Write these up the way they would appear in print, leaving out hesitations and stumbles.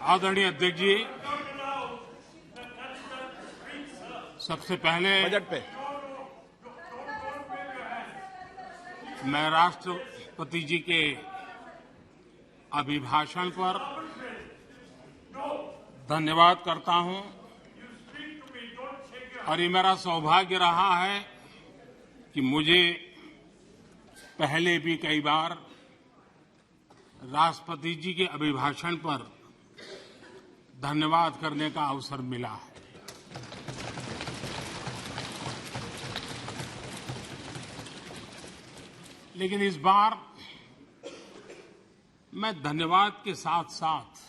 आदरणीय अध्यक्ष जी, सबसे पहले बजट पे मैं राष्ट्रपति जी के अभिभाषण पर धन्यवाद करता हूं और ये मेरा सौभाग्य रहा है कि मुझे पहले भी कई बार राष्ट्रपति जी के अभिभाषण पर धन्यवाद करने का अवसर मिला है। लेकिन इस बार मैं धन्यवाद के साथ साथ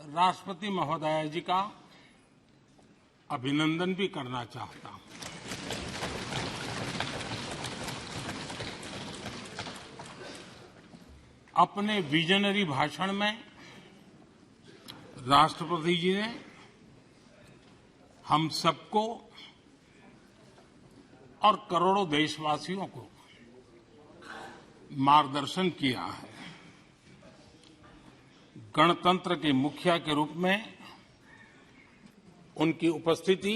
राष्ट्रपति महोदया जी का अभिनंदन भी करना चाहता हूं। अपने विजनरी भाषण में राष्ट्रपति जी ने हम सबको और करोड़ों देशवासियों को मार्गदर्शन किया है। गणतंत्र के मुखिया के रूप में उनकी उपस्थिति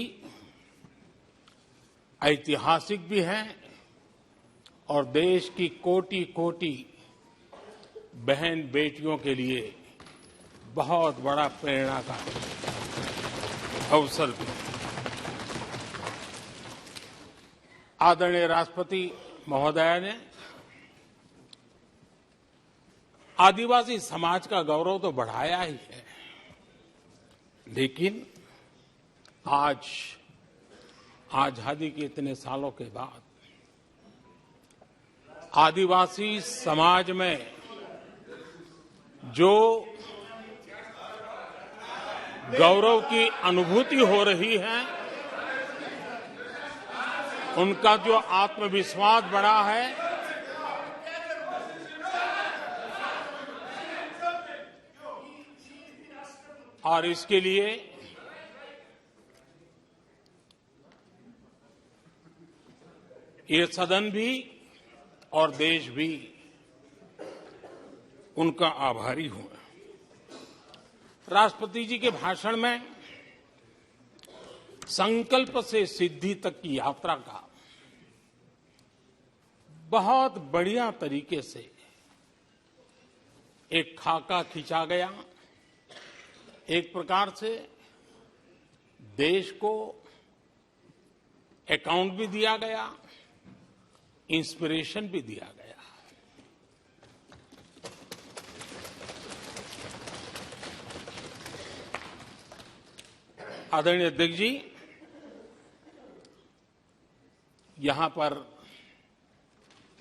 ऐतिहासिक भी है और देश की कोटि-कोटि बहन बेटियों के लिए बहुत बड़ा प्रेरणा का अवसर भी। आदरणीय राष्ट्रपति महोदया ने आदिवासी समाज का गौरव तो बढ़ाया ही है, लेकिन आज आजादी के इतने सालों के बाद आदिवासी समाज में जो गौरव की अनुभूति हो रही है, उनका जो आत्मविश्वास बढ़ा है, और इसके लिए ये सदन भी और देश भी उनका आभारी हूं। राष्ट्रपति जी के भाषण में संकल्प से सिद्धि तक की यात्रा का बहुत बढ़िया तरीके से एक खाका खींचा गया। एक प्रकार से देश को अकाउंट भी दिया गया, इंस्पिरेशन भी दिया गया। आदरणीय अध्यक्ष जी, यहां पर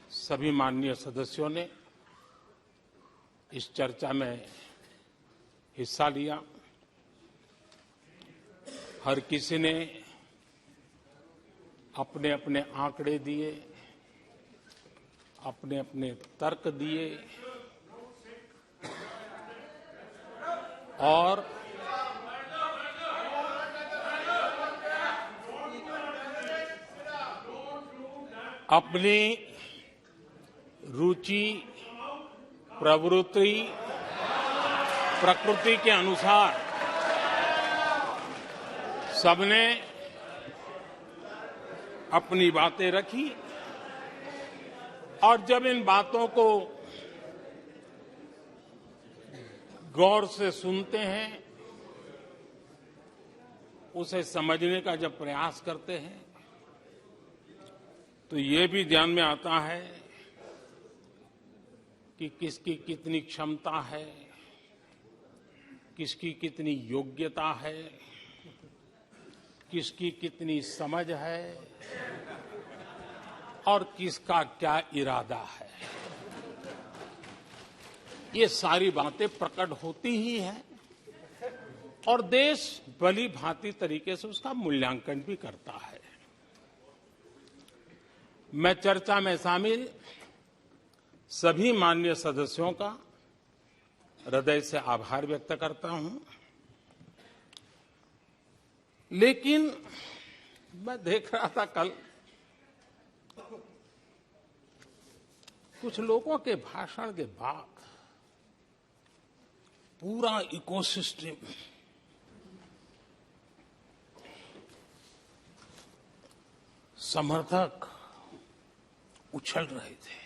सभी माननीय सदस्यों ने इस चर्चा में हिस्सा लिया। हर किसी ने अपने अपने आंकड़े दिए, अपने अपने तर्क दिए और अपनी रुचि, प्रवृत्ति, प्रकृति के अनुसार सबने अपनी बातें रखी और जब इन बातों को गौर से सुनते हैं, उसे समझने का जब प्रयास करते हैं, तो ये भी ध्यान में आता है कि किसकी कितनी क्षमता है, किसकी कितनी योग्यता है, किसकी कितनी समझ है और किसका क्या इरादा है। ये सारी बातें प्रकट होती ही हैं और देश भली भांति तरीके से उसका मूल्यांकन भी करता है। मैं चर्चा में शामिल सभी माननीय सदस्यों का हृदय से आभार व्यक्त करता हूं, लेकिन मैं देख रहा था कल कुछ लोगों के भाषण के बाद पूरा इकोसिस्टम समर्थक उछल रहे थे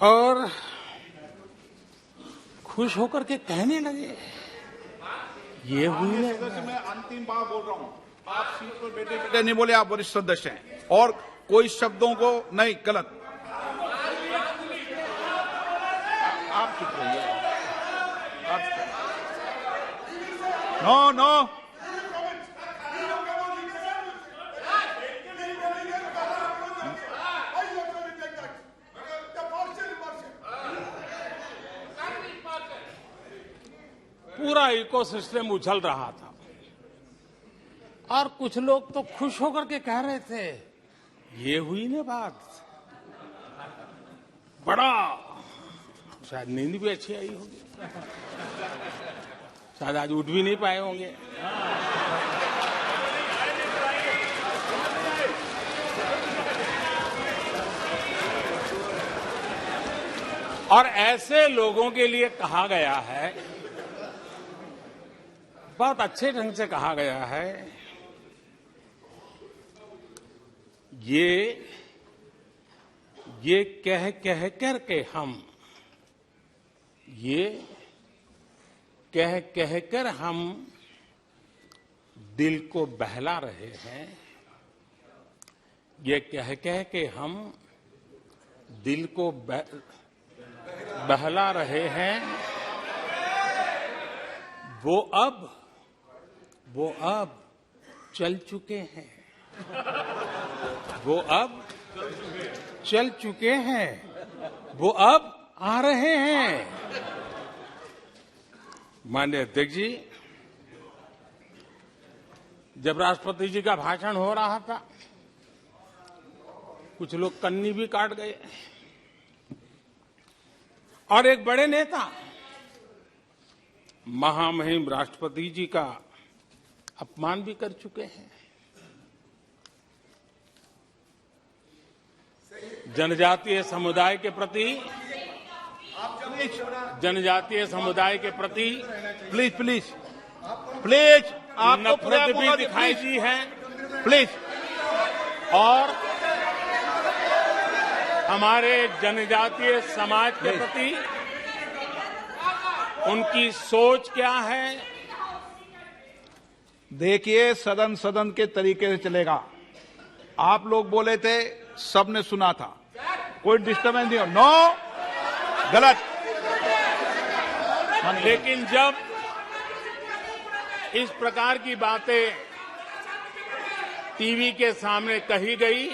और खुश होकर के कहने लगे, ये हुई है। मैं अंतिम बार बोल रहा हूं, आप सीट पर बैठे बैठे नहीं बोले, आप वरिष्ठ सदस्य हैं और कोई शब्दों को नहीं, गलत। आप चुप रहिए, नो नो, पूरा इकोसिस्टम उछल रहा था और कुछ लोग तो खुश होकर के कह रहे थे, ये हुई ना बात, बड़ा, शायद नींद भी अच्छी आई होगी, शायद आज उठ भी नहीं पाए होंगे। और ऐसे लोगों के लिए कहा गया है, बहुत अच्छे ढंग से कहा गया है, ये कह कह कर के हम, ये कह कह कर हम दिल को बहला रहे हैं, ये कह कह के हम दिल को बहला रहे हैं, वो अब चल चुके हैं, वो अब चल चुके हैं, वो अब आ रहे हैं। माननीय अध्यक्ष जी, जब राष्ट्रपति जी का भाषण हो रहा था, कुछ लोग कन्नी भी काट गए और एक बड़े नेता महामहिम राष्ट्रपति जी का अपमान भी कर चुके हैं। जनजातीय समुदाय के प्रति, प्लीज प्लीज प्लीज, आपको नफरत भी दिखाई दी है, प्लीज। और हमारे जनजातीय समाज के प्रति उनकी सोच क्या है। देखिए, सदन के तरीके से चलेगा। आप लोग बोले थे, सबने सुना था, कोई डिस्टर्बेंस नहीं हो। नो, गलत। लेकिन जब इस प्रकार की बातें टीवी के सामने कही गई,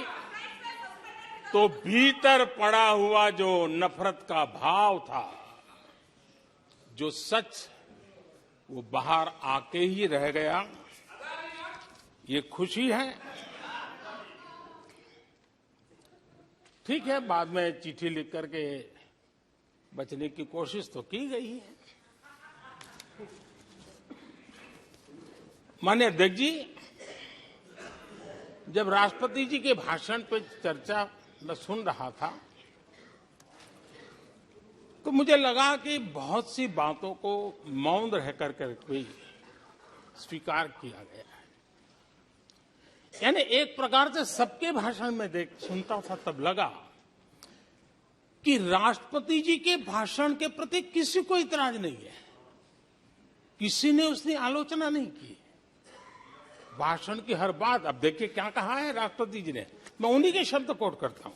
तो भीतर पड़ा हुआ जो नफरत का भाव था, जो सच, वो बाहर आके ही रह गया। ये खुशी है। ठीक है, बाद में चिट्ठी लिख करके बचने की कोशिश तो की गई है। माननीय अध्यक्ष जी, जब राष्ट्रपति जी के भाषण पर चर्चा मैं सुन रहा था, तो मुझे लगा कि बहुत सी बातों को मौन रह कर भी स्वीकार किया गया है। यानी एक प्रकार से सबके भाषण में सुनता था, तब लगा कि राष्ट्रपति जी के भाषण के प्रति किसी को इतराज नहीं है, किसी ने उसकी आलोचना नहीं की। भाषण की हर बात, अब देखिए क्या कहा है राष्ट्रपति जी ने, मैं उन्हीं के शब्द कोट करता हूं।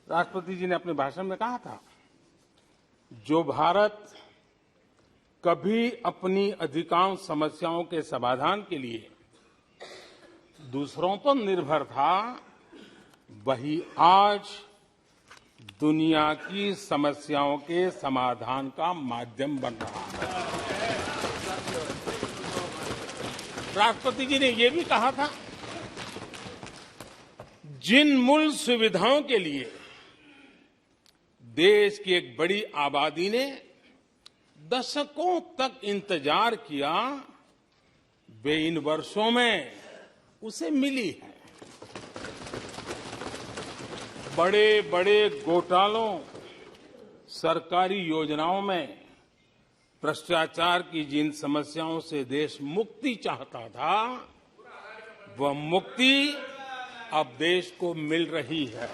राष्ट्रपति जी ने अपने भाषण में कहा था, जो भारत कभी अपनी अधिकांश समस्याओं के समाधान के लिए दूसरों पर निर्भर था, वही आज दुनिया की समस्याओं के समाधान का माध्यम बन रहा है। राष्ट्रपति जी ने यह भी कहा था, जिन मूल सुविधाओं के लिए देश की एक बड़ी आबादी ने दशकों तक इंतजार किया, वे इन वर्षों में उसे मिली है। बड़े बड़े घोटालों, सरकारी योजनाओं में भ्रष्टाचार की जिन समस्याओं से देश मुक्ति चाहता था, वह मुक्ति अब देश को मिल रही है।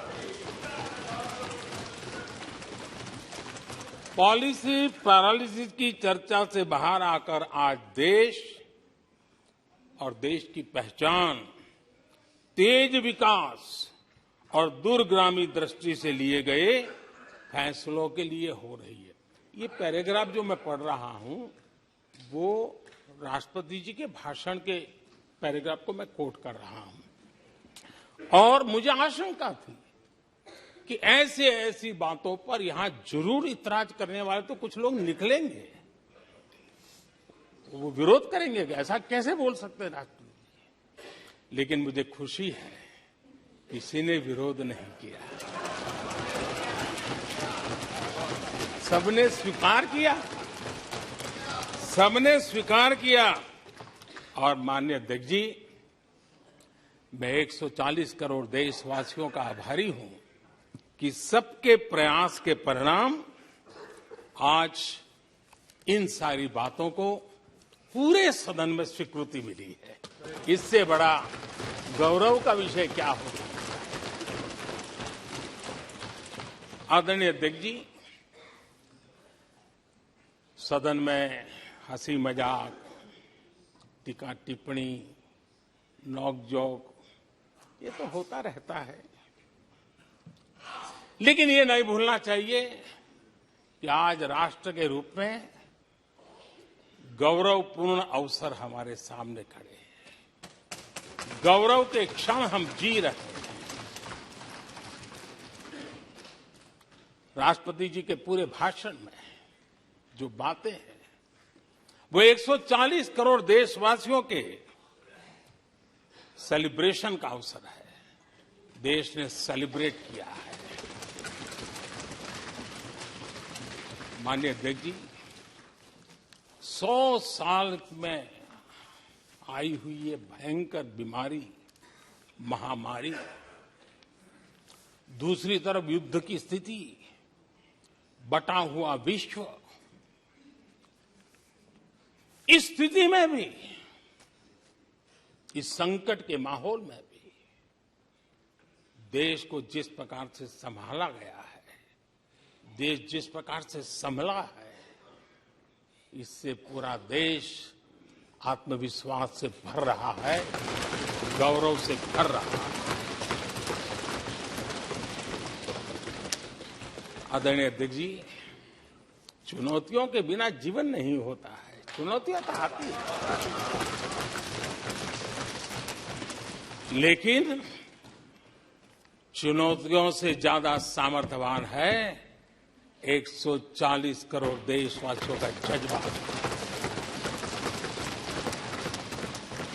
पॉलिसी पैरालिसिस की चर्चा से बाहर आकर आज देश और देश की पहचान तेज विकास और दूरगामी दृष्टि से लिए गए फैसलों के लिए हो रही है। ये पैराग्राफ जो मैं पढ़ रहा हूं, वो राष्ट्रपति जी के भाषण के पैराग्राफ को मैं कोट कर रहा हूं। और मुझे आशंका थी कि ऐसी बातों पर यहां जरूर इतराज करने वाले तो कुछ लोग निकलेंगे, वो विरोध करेंगे कि ऐसा कैसे बोल सकते हैं राष्ट्रपति। लेकिन मुझे खुशी है किसी ने विरोध नहीं किया, सबने स्वीकार किया, सबने स्वीकार किया। और माननीय अध्यक्ष जी, मैं 140 करोड़ देशवासियों का आभारी हूं कि सबके प्रयास के परिणाम आज इन सारी बातों को पूरे सदन में स्वीकृति मिली है। इससे बड़ा गौरव का विषय क्या होगा। आदरणीय अध्यक्ष जी, सदन में हंसी मजाक, टीका टिप्पणी, नोक-झोंक, ये तो होता रहता है, लेकिन ये नहीं भूलना चाहिए कि आज राष्ट्र के रूप में गौरवपूर्ण अवसर हमारे सामने खड़े हैं। गौरव के क्षण हम जी रहे हैं। राष्ट्रपति जी के पूरे भाषण में जो बातें हैं, वो 140 करोड़ देशवासियों के सेलिब्रेशन का अवसर है। देश ने सेलिब्रेट किया है। माननीय अध्यक्ष जी, 100 साल में आई हुई ये भयंकर बीमारी, महामारी, दूसरी तरफ युद्ध की स्थिति, बटा हुआ विश्व, इस स्थिति में भी, इस संकट के माहौल में भी देश को जिस प्रकार से संभाला गया है, देश जिस प्रकार से संभला है, इससे पूरा देश आत्मविश्वास से भर रहा है, गौरव से भर रहा है। आदरणीय अध्यक्ष जी, चुनौतियों के बिना जीवन नहीं होता है। चुनौतियां तो आती हैं, लेकिन चुनौतियों से ज्यादा सामर्थ्यवान है 140 करोड़ देशवासियों का जज्बा।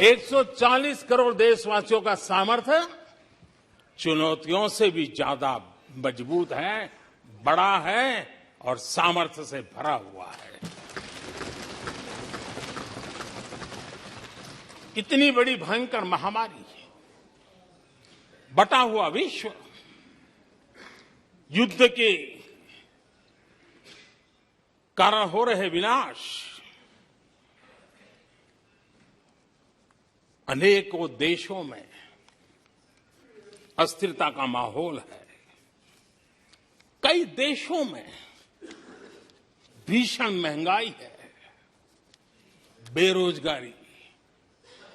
140 करोड़ देशवासियों का सामर्थ्य चुनौतियों से भी ज्यादा मजबूत है, बड़ा है और सामर्थ्य से भरा हुआ है। इतनी बड़ी भयंकर महामारी, बटा हुआ विश्व, युद्ध के कारण हो रहे विनाश, अनेकों देशों में अस्थिरता का माहौल है। कई देशों में भीषण महंगाई है, बेरोजगारी,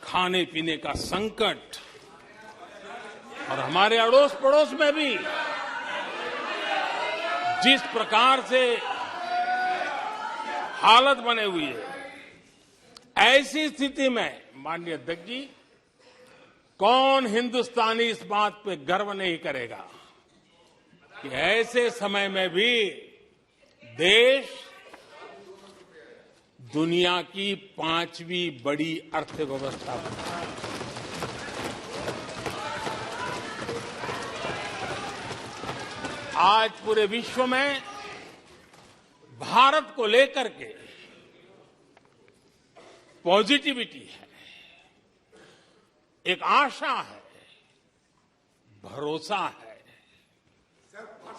खाने पीने का संकट, और हमारे अड़ोस पड़ोस में भी जिस प्रकार से हालत बने हुई है, ऐसी स्थिति में माननीय अध्यक्ष जी, कौन हिंदुस्तानी इस बात पे गर्व नहीं करेगा कि ऐसे समय में भी देश दुनिया की 5वीं बड़ी अर्थव्यवस्था बना है। आज पूरे विश्व में भारत को लेकर के पॉजिटिविटी है, एक आशा है, भरोसा है।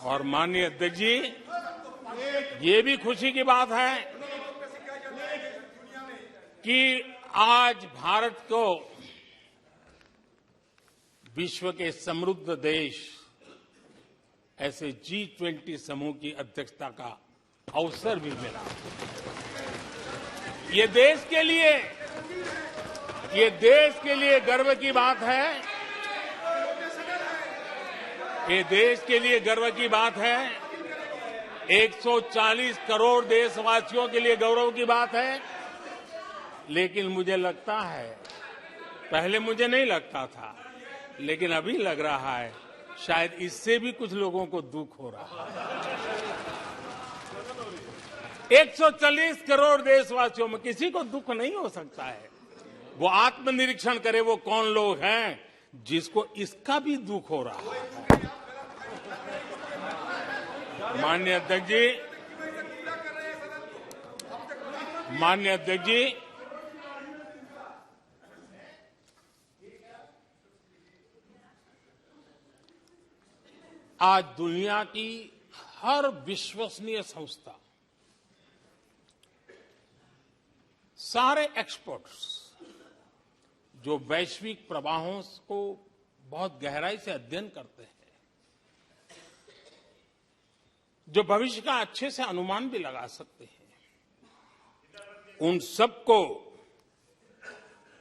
और माननीय अध्यक्ष जी, ये भी खुशी की बात है कि आज भारत को विश्व के समृद्ध देश ऐसे G20 समूह की अध्यक्षता का अवसर भी मिला। ये देश के लिए गर्व की बात है। ये देश के लिए गर्व की बात है। 140 करोड़ देशवासियों के लिए गौरव की बात है। लेकिन मुझे लगता है, पहले मुझे नहीं लगता था, लेकिन अभी लग रहा है शायद इससे भी कुछ लोगों को दुख हो रहा है। 140 करोड़ देशवासियों में किसी को दुख नहीं हो सकता है। वो आत्मनिरीक्षण करे वो कौन लोग हैं जिसको इसका भी दुख हो रहा है। माननीय अध्यक्ष जी, आज दुनिया की हर विश्वसनीय संस्था, सारे एक्सपर्ट्स जो वैश्विक प्रवाहों को बहुत गहराई से अध्ययन करते हैं, जो भविष्य का अच्छे से अनुमान भी लगा सकते हैं, उन सबको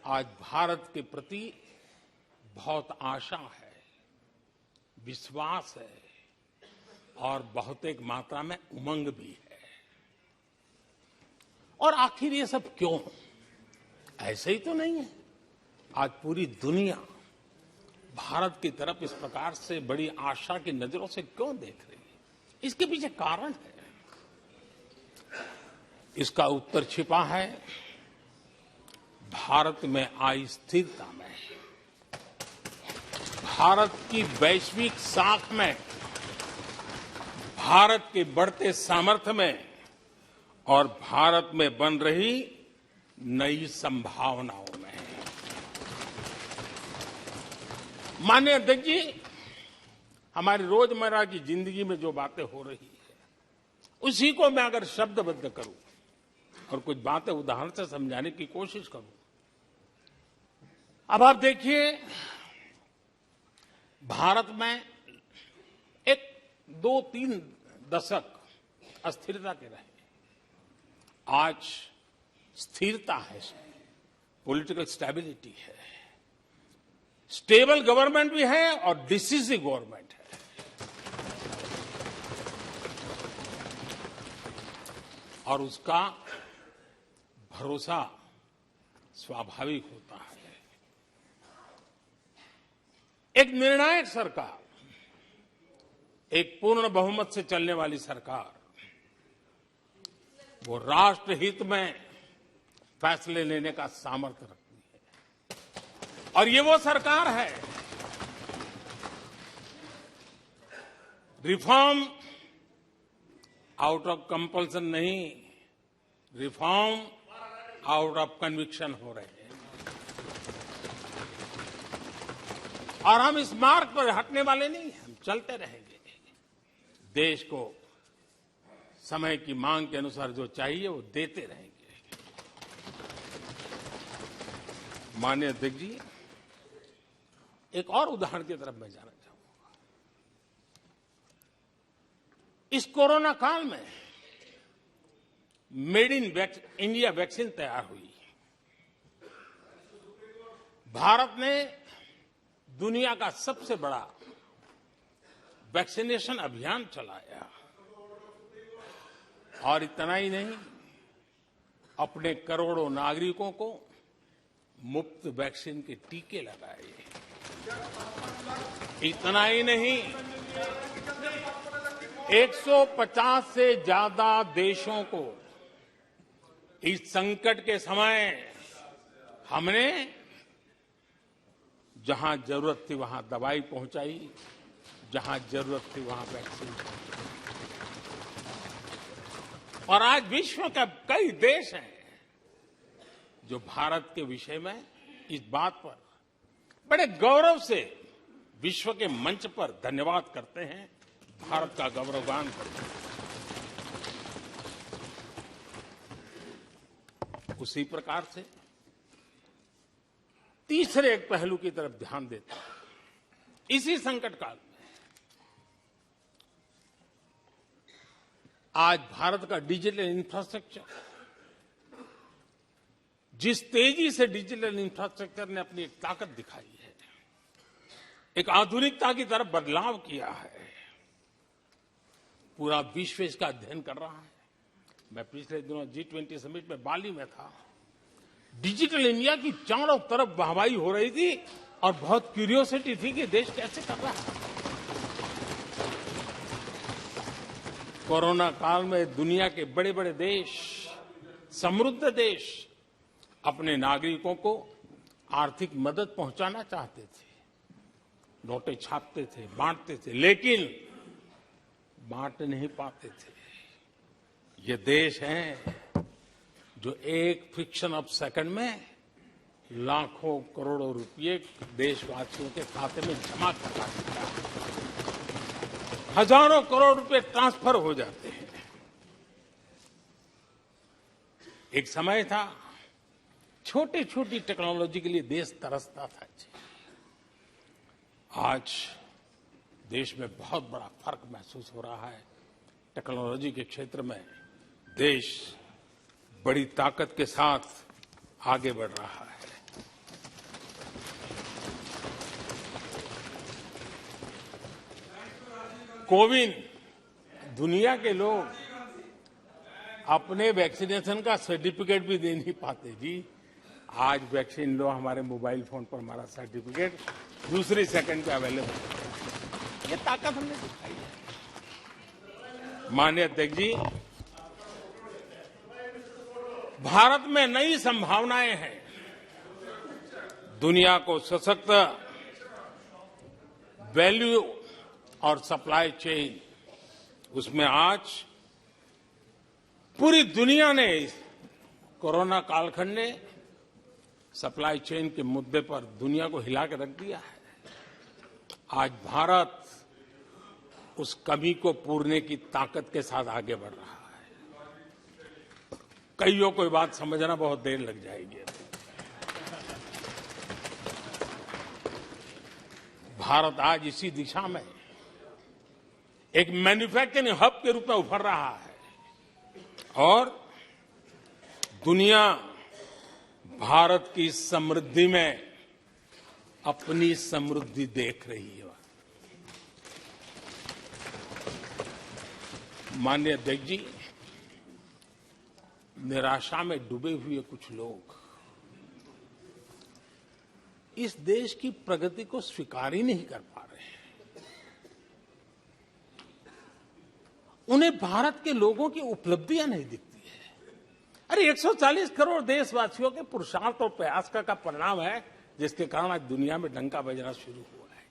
आज भारत के प्रति बहुत आशा है, विश्वास है और बहुत एक मात्रा में उमंग भी है। और आखिर ये सब क्यों? ऐसे ही तो नहीं है। आज पूरी दुनिया भारत की तरफ इस प्रकार से बड़ी आशा की नजरों से क्यों देख रही है? इसके पीछे कारण है। इसका उत्तर छिपा है भारत में आई स्थिरता में, भारत की वैश्विक साख में, भारत के बढ़ते सामर्थ्य में और भारत में बन रही नई संभावनाओं में। माननीय अध्यक्ष जी, हमारी रोजमर्रा की जिंदगी में जो बातें हो रही है, उसी को मैं अगर शब्दबद्ध करूं और कुछ बातें उदाहरण से समझाने की कोशिश करूं। अब आप देखिए, भारत में एक 2-3 दशक अस्थिरता के रहे, आज स्थिरता है, पॉलिटिकल स्टेबिलिटी है, स्टेबल गवर्नमेंट भी है और डिसिसिव गवर्नमेंट है। और उसका भरोसा स्वाभाविक होता है। एक निर्णायक सरकार, एक पूर्ण बहुमत से चलने वाली सरकार, वो राष्ट्रहित में फैसले लेने का सामर्थ्य रखती है। और ये वो सरकार है, रिफॉर्म आउट ऑफ कंपल्सन नहीं, रिफॉर्म आउट ऑफ कन्विक्शन हो रहे हैं। और हम इस मार्ग पर हटने वाले नहीं हैं, हम चलते रहेंगे। देश को समय की मांग के अनुसार जो चाहिए वो देते रहेंगे। माननीय अध्यक्ष जी, एक और उदाहरण की तरफ मैं जाना चाहूंगा। इस कोरोना काल में मेड इन इंडिया वैक्सीन तैयार हुई। भारत ने दुनिया का सबसे बड़ा वैक्सीनेशन अभियान चलाया। और इतना ही नहीं, अपने करोड़ों नागरिकों को मुफ्त वैक्सीन के टीके लगाए। इतना ही नहीं, 150 से ज्यादा देशों को इस संकट के समय हमने जहां जरूरत थी वहां दवाई पहुंचाई, जहां जरूरत थी वहां वैक्सीन पहुंचाई। और आज विश्व के कई देश हैं जो भारत के विषय में इस बात पर बड़े गौरव से विश्व के मंच पर धन्यवाद करते हैं, भारत का गौरवगान करते हैं। उसी प्रकार से तीसरे एक पहलू की तरफ ध्यान देता है। इसी संकट काल में आज भारत का डिजिटल इंफ्रास्ट्रक्चर, जिस तेजी से डिजिटल इंफ्रास्ट्रक्चर ने अपनी एक ताकत दिखाई है, एक आधुनिकता की तरफ बदलाव किया है, पूरा विश्व इसका अध्ययन कर रहा है। मैं पिछले दिनों G20 समिट में बाली में था। डिजिटल इंडिया की चारों तरफ वाहवाही हो रही थी और बहुत क्यूरियोसिटी थी कि देश कैसे कर रहा है। कोरोना काल में दुनिया के बड़े बड़े देश, समृद्ध देश अपने नागरिकों को आर्थिक मदद पहुंचाना चाहते थे, नोटें छापते थे, बांटते थे, लेकिन बांट नहीं पाते थे। ये देश हैं जो एक फ्रिक्शन ऑफ सेकंड में लाखों करोड़ों रुपए देशवासियों के खाते में जमा करवा देता है। हजारों करोड़ रुपए ट्रांसफर हो जाते हैं। एक समय था छोटी छोटी टेक्नोलॉजी के लिए देश तरसता था। आज देश में बहुत बड़ा फर्क महसूस हो रहा है। टेक्नोलॉजी के क्षेत्र में देश बड़ी ताकत के साथ आगे बढ़ रहा है। कोविन, दुनिया के लोग अपने वैक्सीनेशन का सर्टिफिकेट भी दे नहीं पाते जी। आज वैक्सीन लो, हमारे मोबाइल फोन पर हमारा सर्टिफिकेट दूसरी सेकंड पे अवेलेबल है। ये ताकत हमने दिखाई है। माननीय अध्यक्ष जी, भारत में नई संभावनाएं हैं। दुनिया को सशक्त वैल्यू और सप्लाई चेन, उसमें आज पूरी दुनिया ने, कोरोना कालखंड ने सप्लाई चेन के मुद्दे पर दुनिया को हिला के रख दिया है। आज भारत उस कमी को पूरने की ताकत के साथ आगे बढ़ रहा है। कईयों को ये बात समझना बहुत देर लग जाएगी। भारत आज इसी दिशा में एक मैन्युफैक्चरिंग हब के रूप में उभर रहा है और दुनिया भारत की समृद्धि में अपनी समृद्धि देख रही है। माननीय अध्यक्ष जी, निराशा में डूबे हुए कुछ लोग इस देश की प्रगति को स्वीकार ही नहीं कर पा रहे हैं। उन्हें भारत के लोगों की उपलब्धियां नहीं दिखती है। अरे 140 करोड़ देशवासियों के पुरुषार्थ और प्रयास का परिणाम है, जिसके कारण आज दुनिया में डंका बजना शुरू हुआ है।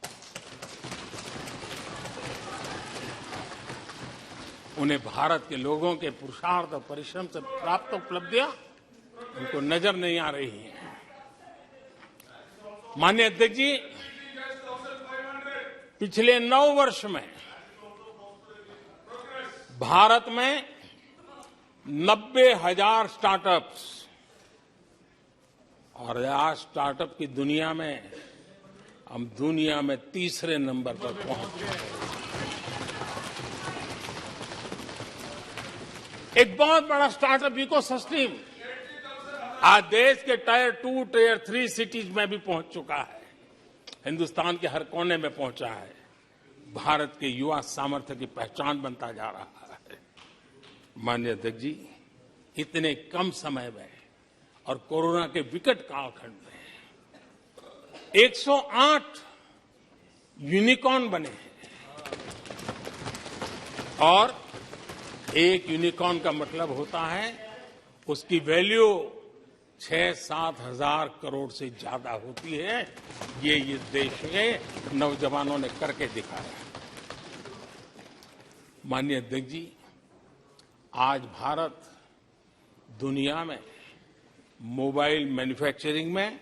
उन्हें भारत के लोगों के पुरुषार्थ और परिश्रम से प्राप्त उपलब्धियां उनको नजर नहीं आ रही हैं। माननीय अध्यक्ष जी, पिछले 9 वर्ष में भारत में 90,000 स्टार्टअप्स, और आज स्टार्टअप की दुनिया में हम दुनिया में तीसरे नंबर पर पहुंच गए। एक बहुत बड़ा स्टार्टअप इकोसिस्टम आज देश के टायर 2, टायर 3 सिटीज में भी पहुंच चुका है। हिंदुस्तान के हर कोने में पहुंचा है। भारत के युवा सामर्थ्य की पहचान बनता जा रहा है। माननीय अध्यक्ष जी, इतने कम समय में और कोरोना के विकट कालखंड में 108 यूनिकॉर्न बने हैं। और एक यूनिकॉर्न का मतलब होता है उसकी वैल्यू 6-7 हजार करोड़ से ज्यादा होती है। ये इस देश के नौजवानों ने करके दिखाया। माननीय अध्यक्ष जी, आज भारत दुनिया में मोबाइल मैन्युफैक्चरिंग में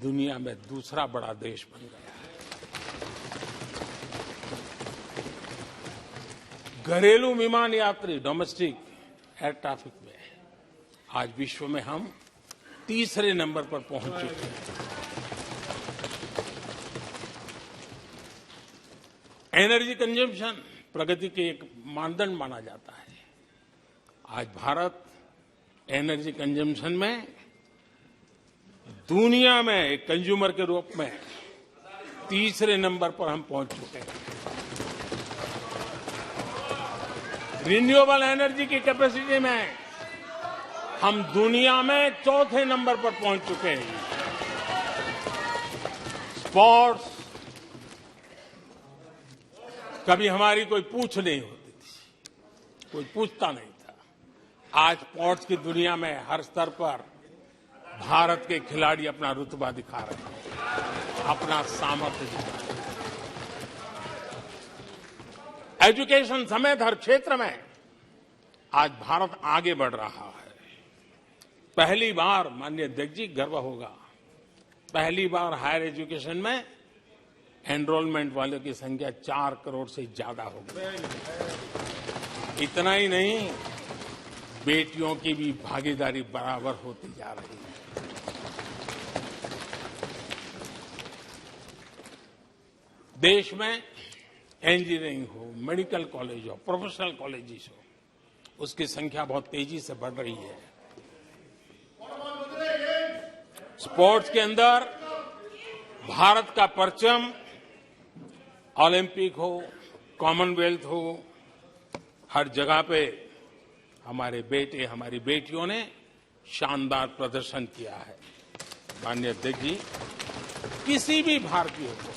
दुनिया में दूसरा बड़ा देश बन गया है। घरेलू विमान यात्री, डोमेस्टिक एयर ट्रैफिक में आज विश्व में हम तीसरे नंबर पर पहुंच चुके हैं। एनर्जी कंजम्पशन प्रगति के एक मानदंड माना जाता है। आज भारत एनर्जी कंजम्पशन में दुनिया में एक कंज्यूमर के रूप में तीसरे नंबर पर हम पहुंच चुके हैं। रिन्यूएबल एनर्जी की कैपेसिटी में हम दुनिया में चौथे नंबर पर पहुंच चुके हैं। स्पोर्ट्स कभी हमारी कोई पूछ नहीं होती थी, कोई पूछता नहीं था। आज स्पोर्ट्स की दुनिया में हर स्तर पर भारत के खिलाड़ी अपना रुतबा दिखा रहे हैं, अपना सामर्थ्य दिखा रहे हैं। एजुकेशन समेत हर क्षेत्र में आज भारत आगे बढ़ रहा है। पहली बार, माननीय अध्यक्ष जी, गर्व होगा, पहली बार हायर एजुकेशन में एनरोलमेंट वालों की संख्या 4 करोड़ से ज्यादा हो गई। इतना ही नहीं, बेटियों की भी भागीदारी बराबर होती जा रही है। देश में इंजीनियरिंग हो, मेडिकल कॉलेज हो, प्रोफेशनल कॉलेजेस हो, उसकी संख्या बहुत तेजी से बढ़ रही है। स्पोर्ट्स के अंदर भारत का परचम ओलंपिक हो, कॉमनवेल्थ हो, हर जगह पे हमारे बेटे, हमारी बेटियों ने शानदार प्रदर्शन किया है। माननीय अध्यक्ष जी, किसी भी भारतीय को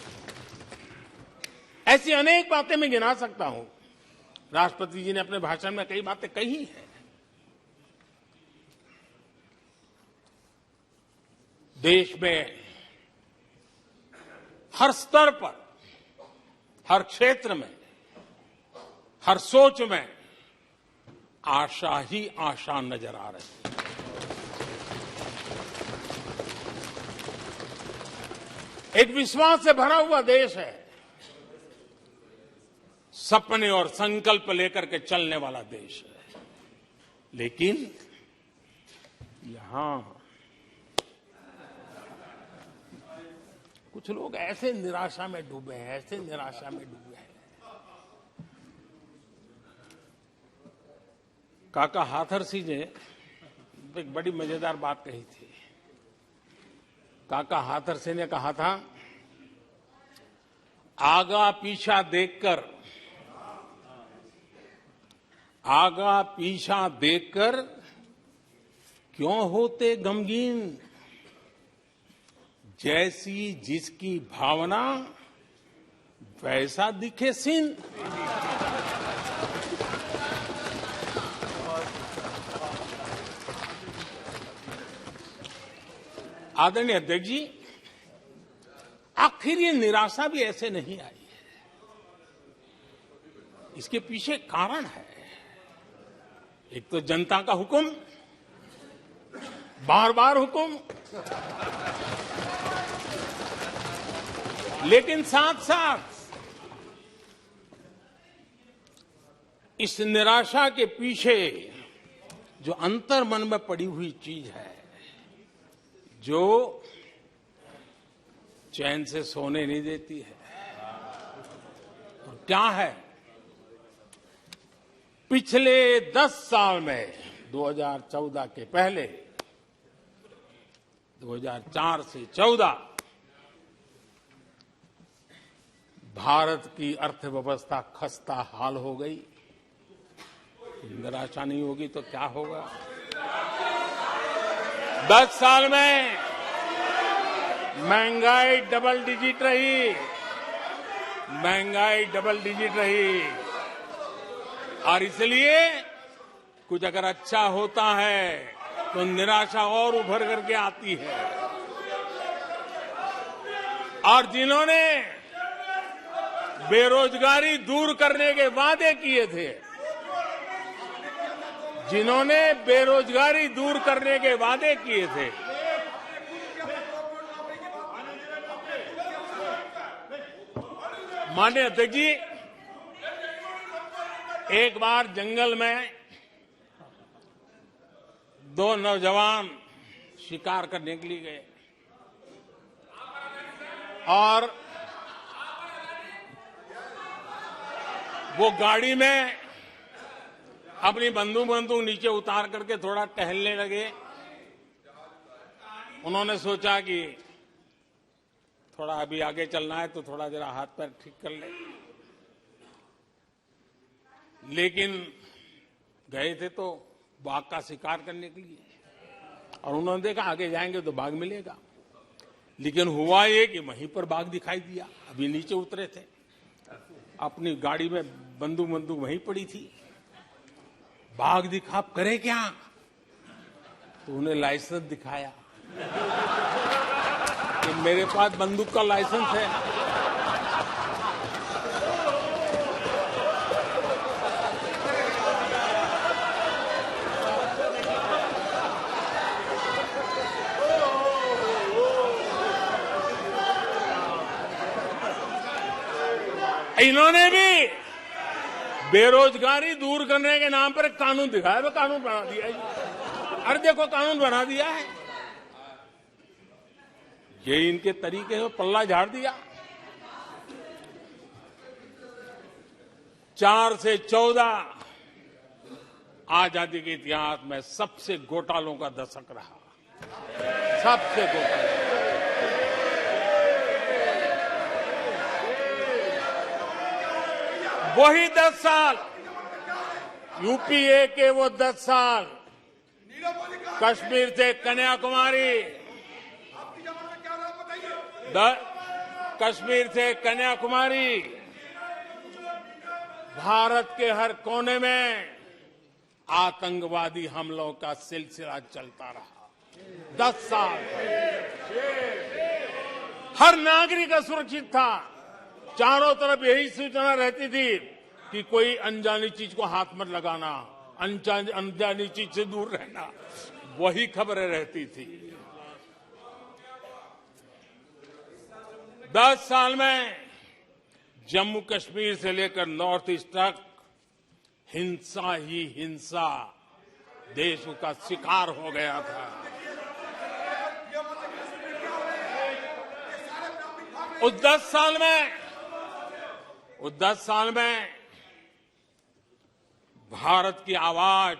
ऐसी अनेक बातें मैं गिना सकता हूं। राष्ट्रपति जी ने अपने भाषण में कई बातें कही हैं। देश में हर स्तर पर, हर क्षेत्र में, हर सोच में आशा ही आशा नजर आ रही है। एक विश्वास से भरा हुआ देश है, सपने और संकल्प लेकर के चलने वाला देश है। लेकिन यहां कुछ लोग ऐसे निराशा में डूबे हैं, ऐसे निराशा में डूबे हैं। काका हाथरसी ने एक बड़ी मजेदार बात कही थी। काका हाथरसी ने कहा था, आगा पीछा देखकर क्यों होते गमगीन, जैसी जिसकी भावना वैसा दिखे सीन। आदरणीय अध्यक्ष जी, आखिर ये निराशा भी ऐसे नहीं आई है। इसके पीछे कारण है। एक तो जनता का हुक्म, बार बार हुक्म, लेकिन साथ साथ इस निराशा के पीछे जो अंतर मन में पड़ी हुई चीज है, जो चैन से सोने नहीं देती है, और क्या है? पिछले 10 साल में 2014 के पहले 2004 से 14 भारत की अर्थव्यवस्था खस्ता हाल हो गई। निराशा नहीं होगी तो क्या होगा? 10 साल में महंगाई डबल डिजिट रही, और इसलिए कुछ अगर अच्छा होता है तो निराशा और उभर करके आती है। और जिन्होंने बेरोजगारी दूर करने के वादे किए थे, माननीय अध्यक्ष जी, एक बार जंगल में दो नौजवान शिकार करने के लिए गए और वो गाड़ी में अपनी बंदूक नीचे उतार करके थोड़ा टहलने लगे। उन्होंने सोचा कि थोड़ा अभी आगे चलना है तो थोड़ा जरा हाथ पैर ठीक कर ले, लेकिन गए थे तो बाघ का शिकार करने के लिए और उन्होंने देखा आगे जाएंगे तो बाघ मिलेगा, लेकिन हुआ ये कि वहीं पर बाघ दिखाई दिया। अभी नीचे उतरे थे, अपनी गाड़ी में बंदूक वहीं पड़ी थी। बाघ दिखा, अब करे क्या? तो उन्हें लाइसेंस दिखाया कि मेरे पास बंदूक का लाइसेंस है। इन्होंने भी बेरोजगारी दूर करने के नाम पर एक कानून दिखाया, वो कानून बना दिया है। अरे देखो कानून बना दिया है, ये इनके तरीके हैं, पल्ला झाड़ दिया। 4 से 14 आजादी के इतिहास में सबसे घोटालों का दशक रहा, सबसे घोटाला। वही 10 साल यूपीए के, वो 10 साल कश्मीर से कन्याकुमारी, कश्मीर से कन्याकुमारी, भारत के हर कोने में आतंकवादी हमलों का सिलसिला चलता रहा। 10 साल हर नागरिक असुरक्षित था। चारों तरफ यही सूचना रहती थी कि कोई अनजानी चीज को हाथ मत लगाना, अनजानी चीज से दूर रहना, वही खबरें रहती थी। 10 साल में जम्मू कश्मीर से लेकर नॉर्थ ईस्ट तक हिंसा ही हिंसा देश का शिकार हो गया था। उस 10 साल में भारत की आवाज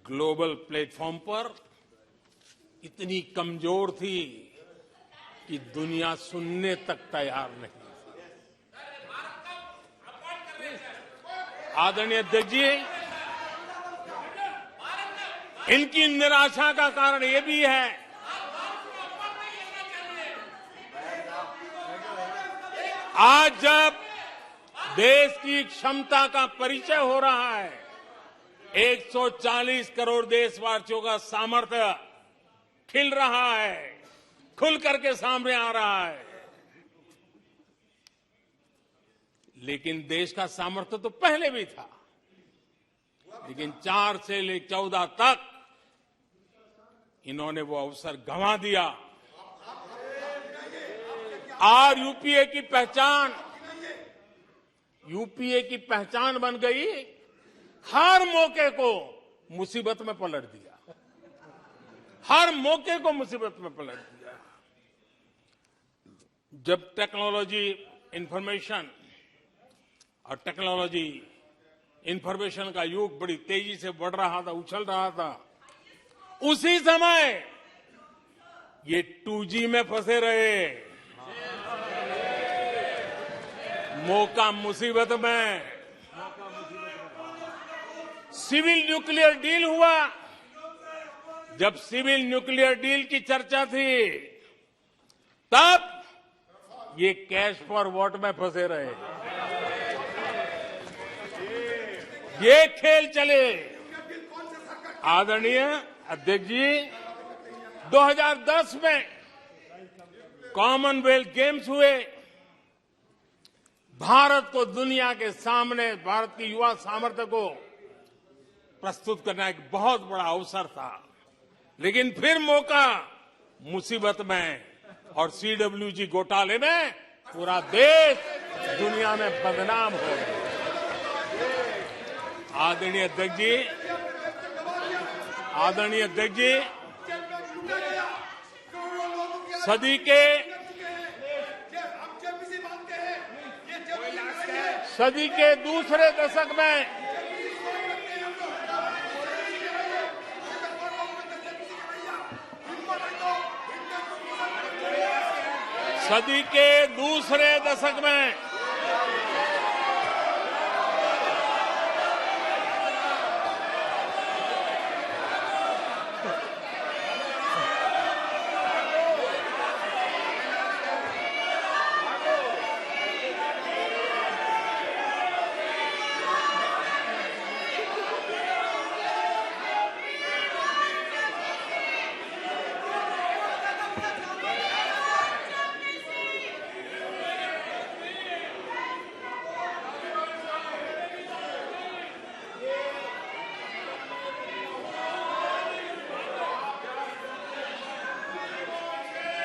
ग्लोबल प्लेटफॉर्म पर इतनी कमजोर थी कि दुनिया सुनने तक तैयार नहीं। आदरणीय अध्यक्ष जी, इनकी निराशा का कारण ये भी है आज जब देश की क्षमता का परिचय हो रहा है, 140 करोड़ देशवासियों का सामर्थ्य खिल रहा है, खुल करके सामने आ रहा है। लेकिन देश का सामर्थ्य तो पहले भी था, लेकिन 4 से ले 14 तक इन्होंने वो अवसर गंवा दिया। और यूपीए की पहचान बन गई, हर मौके को मुसीबत में पलट दिया, हर मौके को मुसीबत में पलट दिया। जब टेक्नोलॉजी इंफॉर्मेशन का युग बड़ी तेजी से बढ़ रहा था, उछल रहा था, उसी समय ये 2G में फंसे रहे। मौका मुसीबत में। सिविल न्यूक्लियर डील हुआ। जब सिविल न्यूक्लियर डील की चर्चा थी, तब ये कैश फॉर वॉट में फंसे रहे। ये खेल चले। आदरणीय अध्यक्ष जी, 2010 में कॉमनवेल्थ गेम्स हुए। भारत को दुनिया के सामने, भारत की युवा सामर्थ्य को प्रस्तुत करना एक बहुत बड़ा अवसर था, लेकिन फिर मौका मुसीबत में, और CWG घोटाले में पूरा देश दुनिया में बदनाम हो गया। आदरणीय अध्यक्ष जी, आदरणीय अध्यक्ष जी, सदी के दूसरे दशक में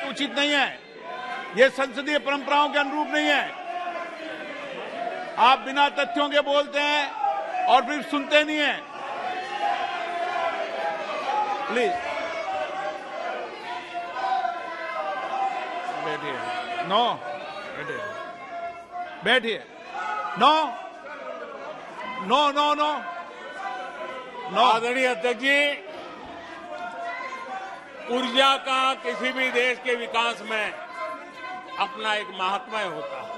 उचित नहीं है। ये संसदीय परंपराओं के अनुरूप नहीं है। आप बिना तथ्यों के बोलते हैं और फिर सुनते नहीं हैं। प्लीज बैठिए। नो, बैठिए। No no no no no. आदरणीय अध्यक्ष जी, ऊर्जा का किसी भी देश के विकास में अपना एक महात्म्य होता है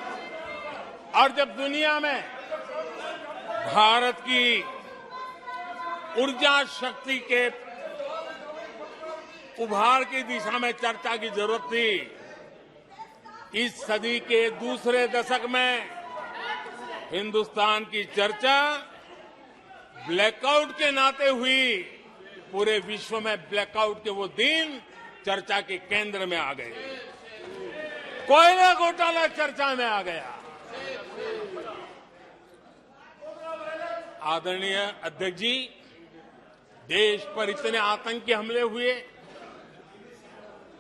और जब दुनिया में भारत की ऊर्जा शक्ति के उभार की दिशा में चर्चा की जरूरत थी, इस सदी के दूसरे दशक में हिंदुस्तान की चर्चा ब्लैकआउट के नाते हुई। पूरे विश्व में ब्लैकआउट के वो दिन चर्चा के केंद्र में आ गए। कोयला घोटाला चर्चा में आ गया। आदरणीय अध्यक्ष जी, देश पर इतने आतंकी हमले हुए,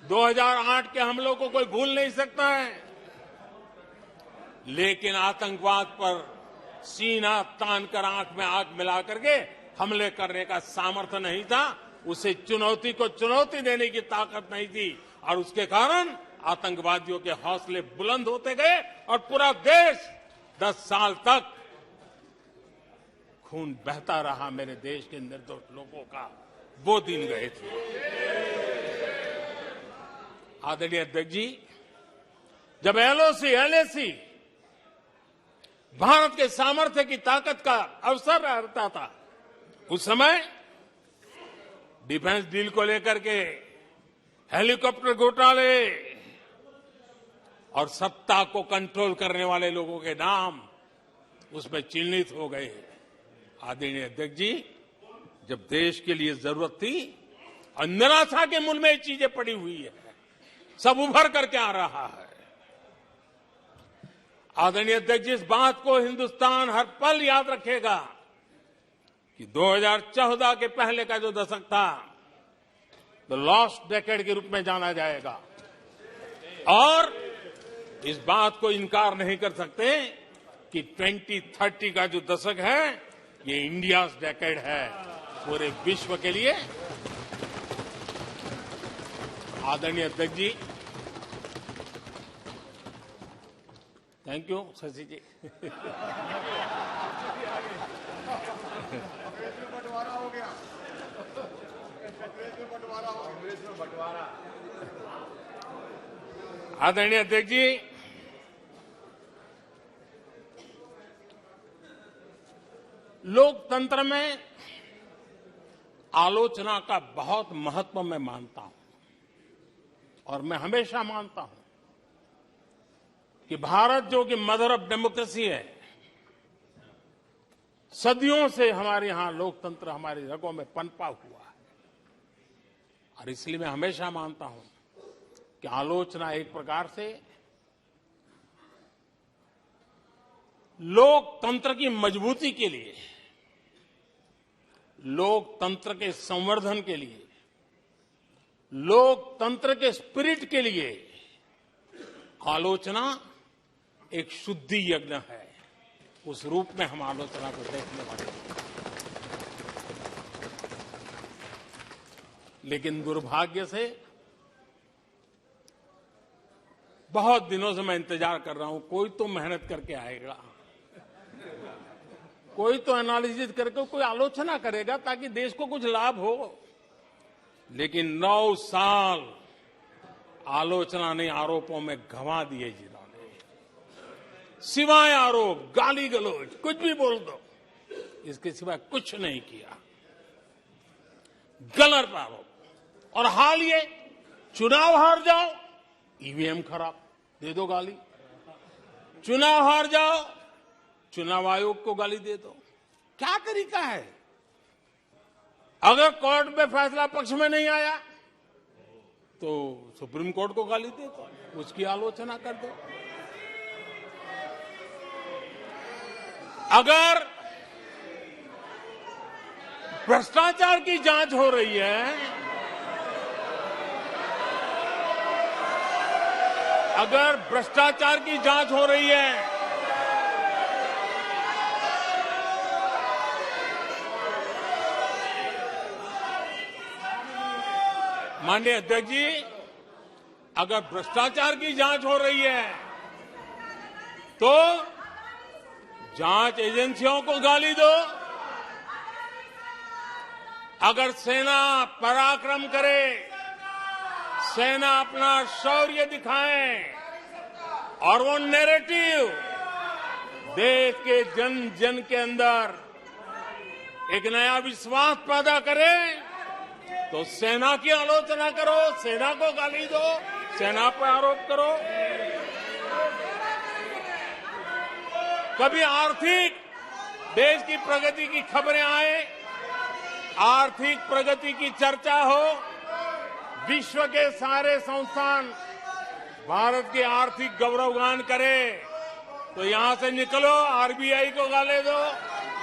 2008 के हमलों को कोई भूल नहीं सकता है, लेकिन आतंकवाद पर सीना तान कर आंख में आंख मिला करके हमले करने का सामर्थ्य नहीं था। उसे चुनौती को चुनौती देने की ताकत नहीं थी और उसके कारण आतंकवादियों के हौसले बुलंद होते गए और पूरा देश 10 साल तक खून बहता रहा। मेरे देश के निर्दोष लोगों का वो दिन गए थे। आदरणीय अध्यक्ष जी, जब एलओसी एलएसी भारत के सामर्थ्य की ताकत का अवसर रहता था, उस समय डिफेंस डील को लेकर के हेलीकॉप्टर घोटाले और सत्ता को कंट्रोल करने वाले लोगों के नाम उसमें चिन्हित हो गए। आदरणीय अध्यक्ष जी, जब देश के लिए जरूरत थी और निराशा के मूल में ये चीजें पड़ी हुई है, सब उभर करके आ रहा है। आदरणीय अध्यक्ष जी, इस बात को हिंदुस्तान हर पल याद रखेगा कि 2014 के पहले का जो दशक था, द लॉस्ट डेकेड के रूप में जाना जाएगा और इस बात को इनकार नहीं कर सकते कि 2030 का जो दशक है, ये इंडियाज डेकेड है पूरे विश्व के लिए। आदरणीय अध्यक्ष जी, थैंक यू शशि जी। आदरणीय अध्यक्ष जी, लोकतंत्र में आलोचना का बहुत महत्व मैं मानता हूं और मैं हमेशा मानता हूं कि भारत जो कि मदर ऑफ डेमोक्रेसी है, सदियों से हमारे यहां लोकतंत्र हमारी रगों में पनपा हुआ है और इसलिए मैं हमेशा मानता हूं कि आलोचना एक प्रकार से लोकतंत्र की मजबूती के लिए, लोकतंत्र के संवर्धन के लिए, लोकतंत्र के स्पिरिट के लिए आलोचना एक शुद्धि यज्ञ है। उस रूप में हम आलोचना को देखने वाले हैं। लेकिन दुर्भाग्य से बहुत दिनों से मैं इंतजार कर रहा हूं, कोई तो मेहनत करके आएगा, कोई तो एनालिसिस करके कोई आलोचना करेगा ताकि देश को कुछ लाभ हो। लेकिन 9 साल आलोचना नहीं, आरोपों में गंवा दिए जिन्होंने, सिवाय आरोप, गाली गलौज, कुछ भी बोल दो, इसके सिवाय कुछ नहीं किया। गलत आरोप। और हाल ये चुनाव हार जाओ, ईवीएम खराब, दे दो गाली। चुनाव हार जाओ, चुनाव आयोग को गाली दे दो। क्या तरीका है? अगर कोर्ट में फैसला पक्ष में नहीं आया तो सुप्रीम कोर्ट को गाली दे दो, उसकी आलोचना कर दो। अगर भ्रष्टाचार की जांच हो रही है, अगर भ्रष्टाचार की जांच हो रही है, माननीय अध्यक्ष जी, अगर भ्रष्टाचार की जांच हो रही है तो जांच एजेंसियों को गाली दो। अगर सेना पराक्रम करे, सेना अपना शौर्य दिखाए और वो नैरेटिव देश के जन जन के अंदर एक नया विश्वास पैदा करे, तो सेना की आलोचना करो, सेना को गाली दो, सेना पर आरोप करो। कभी आर्थिक देश की प्रगति की खबरें आए, आर्थिक प्रगति की चर्चा हो, विश्व के सारे संस्थान भारत के आर्थिक गौरवगान करे, तो यहां से निकलो, आरबीआई को गाली दो,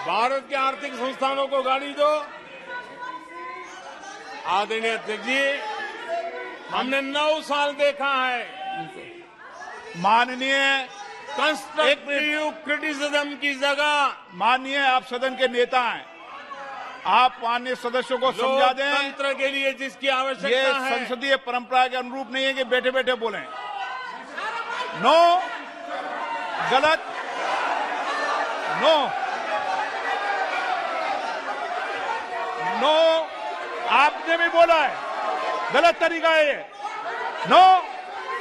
भारत के आर्थिक संस्थानों को गाली दो। आदरणीय अध्यक्ष जी, हमने 9 साल देखा है, माननीय कंस्ट्रक्टिव क्रिटिसिज्म की जगह, माननीय आप सदन के नेता हैं, आप माननीय सदस्यों को समझा दें, लोकतंत्र के लिए जिसकी ये आवश्यकता है, संसदीय परंपरा के अनुरूप नहीं है कि बैठे बैठे बोलें। नो, गलत, नो, नो, आपने भी बोला है, गलत तरीका है ये। नो,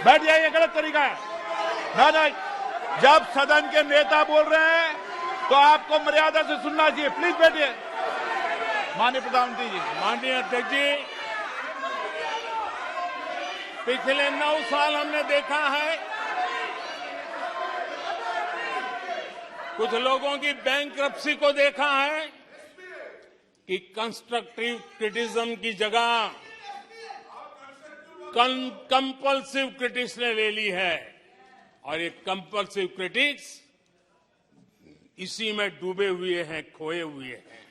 बैठ जाइए, गलत तरीका है। ना, जब सदन के नेता बोल रहे हैं तो आपको मर्यादा से सुनना चाहिए। प्लीज बैठिए। माननीय प्रधानमंत्री जी। माननीय अध्यक्ष जी, पिछले 9 साल हमने देखा है कुछ लोगों की बैंक्रप्सी को देखा है कि कंस्ट्रक्टिव क्रिटिसिज्म की जगह कंपल्सिव क्रिटिक्स ने ले ली है, और ये कंपल्सिव क्रिटिक्स इसी में डूबे हुए हैं, खोए हुए हैं।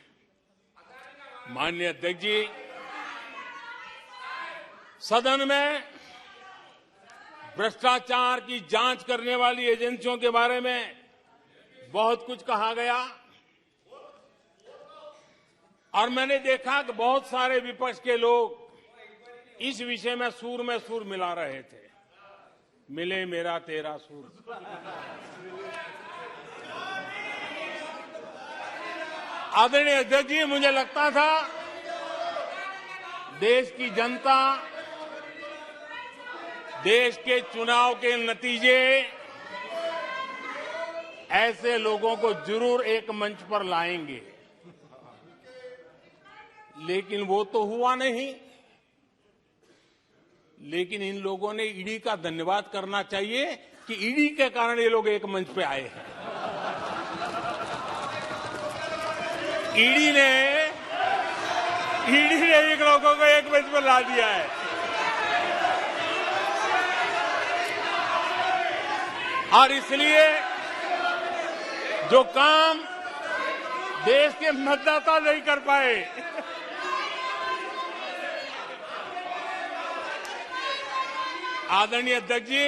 माननीय अध्यक्ष जी, सदन में भ्रष्टाचार की जांच करने वाली एजेंसियों के बारे में बहुत कुछ कहा गया, और मैंने देखा कि बहुत सारे विपक्ष के लोग इस विषय में सुर मिला रहे थे। मिले मेरा तेरा सुर। आदरणीय अध्यक्ष जी, मुझे लगता था देश की जनता, देश के चुनाव के नतीजे ऐसे लोगों को जरूर एक मंच पर लाएंगे, लेकिन वो तो हुआ नहीं। लेकिन इन लोगों ने ईडी का धन्यवाद करना चाहिए कि ईडी के कारण ये लोग एक मंच पे आए हैं। ईडी ने एक लोगों को एक मंच पर ला दिया है। और इसलिए जो काम देश के मतदाता नहीं कर पाए, आदरणीय अध्यक्ष जी,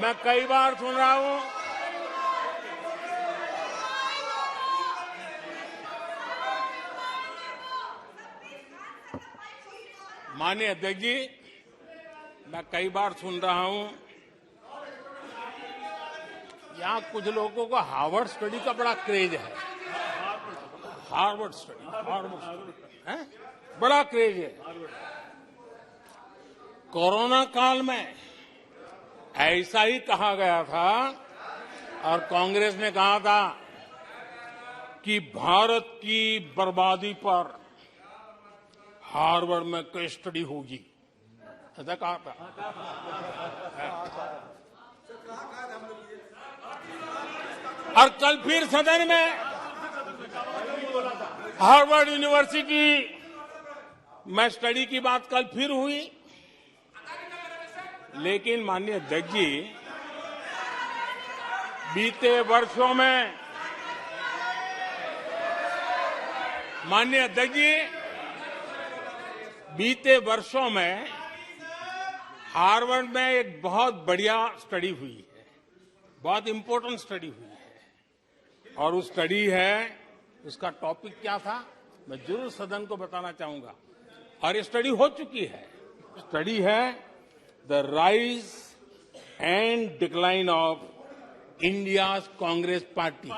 मैं कई बार सुन रहा हूं माननीय अध्यक्ष जी, मैं कई बार सुन रहा हूं यहां कुछ लोगों को हार्वर्ड स्टडी का बड़ा क्रेज है। हार्वर्ड स्टडी है, बड़ा क्रेज है। कोरोना काल में ऐसा ही कहा गया था और कांग्रेस ने कहा था कि भारत की बर्बादी पर हार्वर्ड में केस स्टडी होगी, ऐसा कहा था। और कल फिर सदन में हार्वर्ड यूनिवर्सिटी में स्टडी की बात कल फिर हुई। लेकिन माननीय अध्यक्ष जी, बीते वर्षों में माननीय अध्यक्ष जी, बीते वर्षों में हार्वर्ड में एक बहुत बढ़िया स्टडी हुई है, बहुत इंपॉर्टेंट स्टडी हुई है। और उस स्टडी है, उसका टॉपिक क्या था मैं जरूर सदन को बताना चाहूंगा। और ये स्टडी हो चुकी है। स्टडी है the rise and decline of India's Congress party.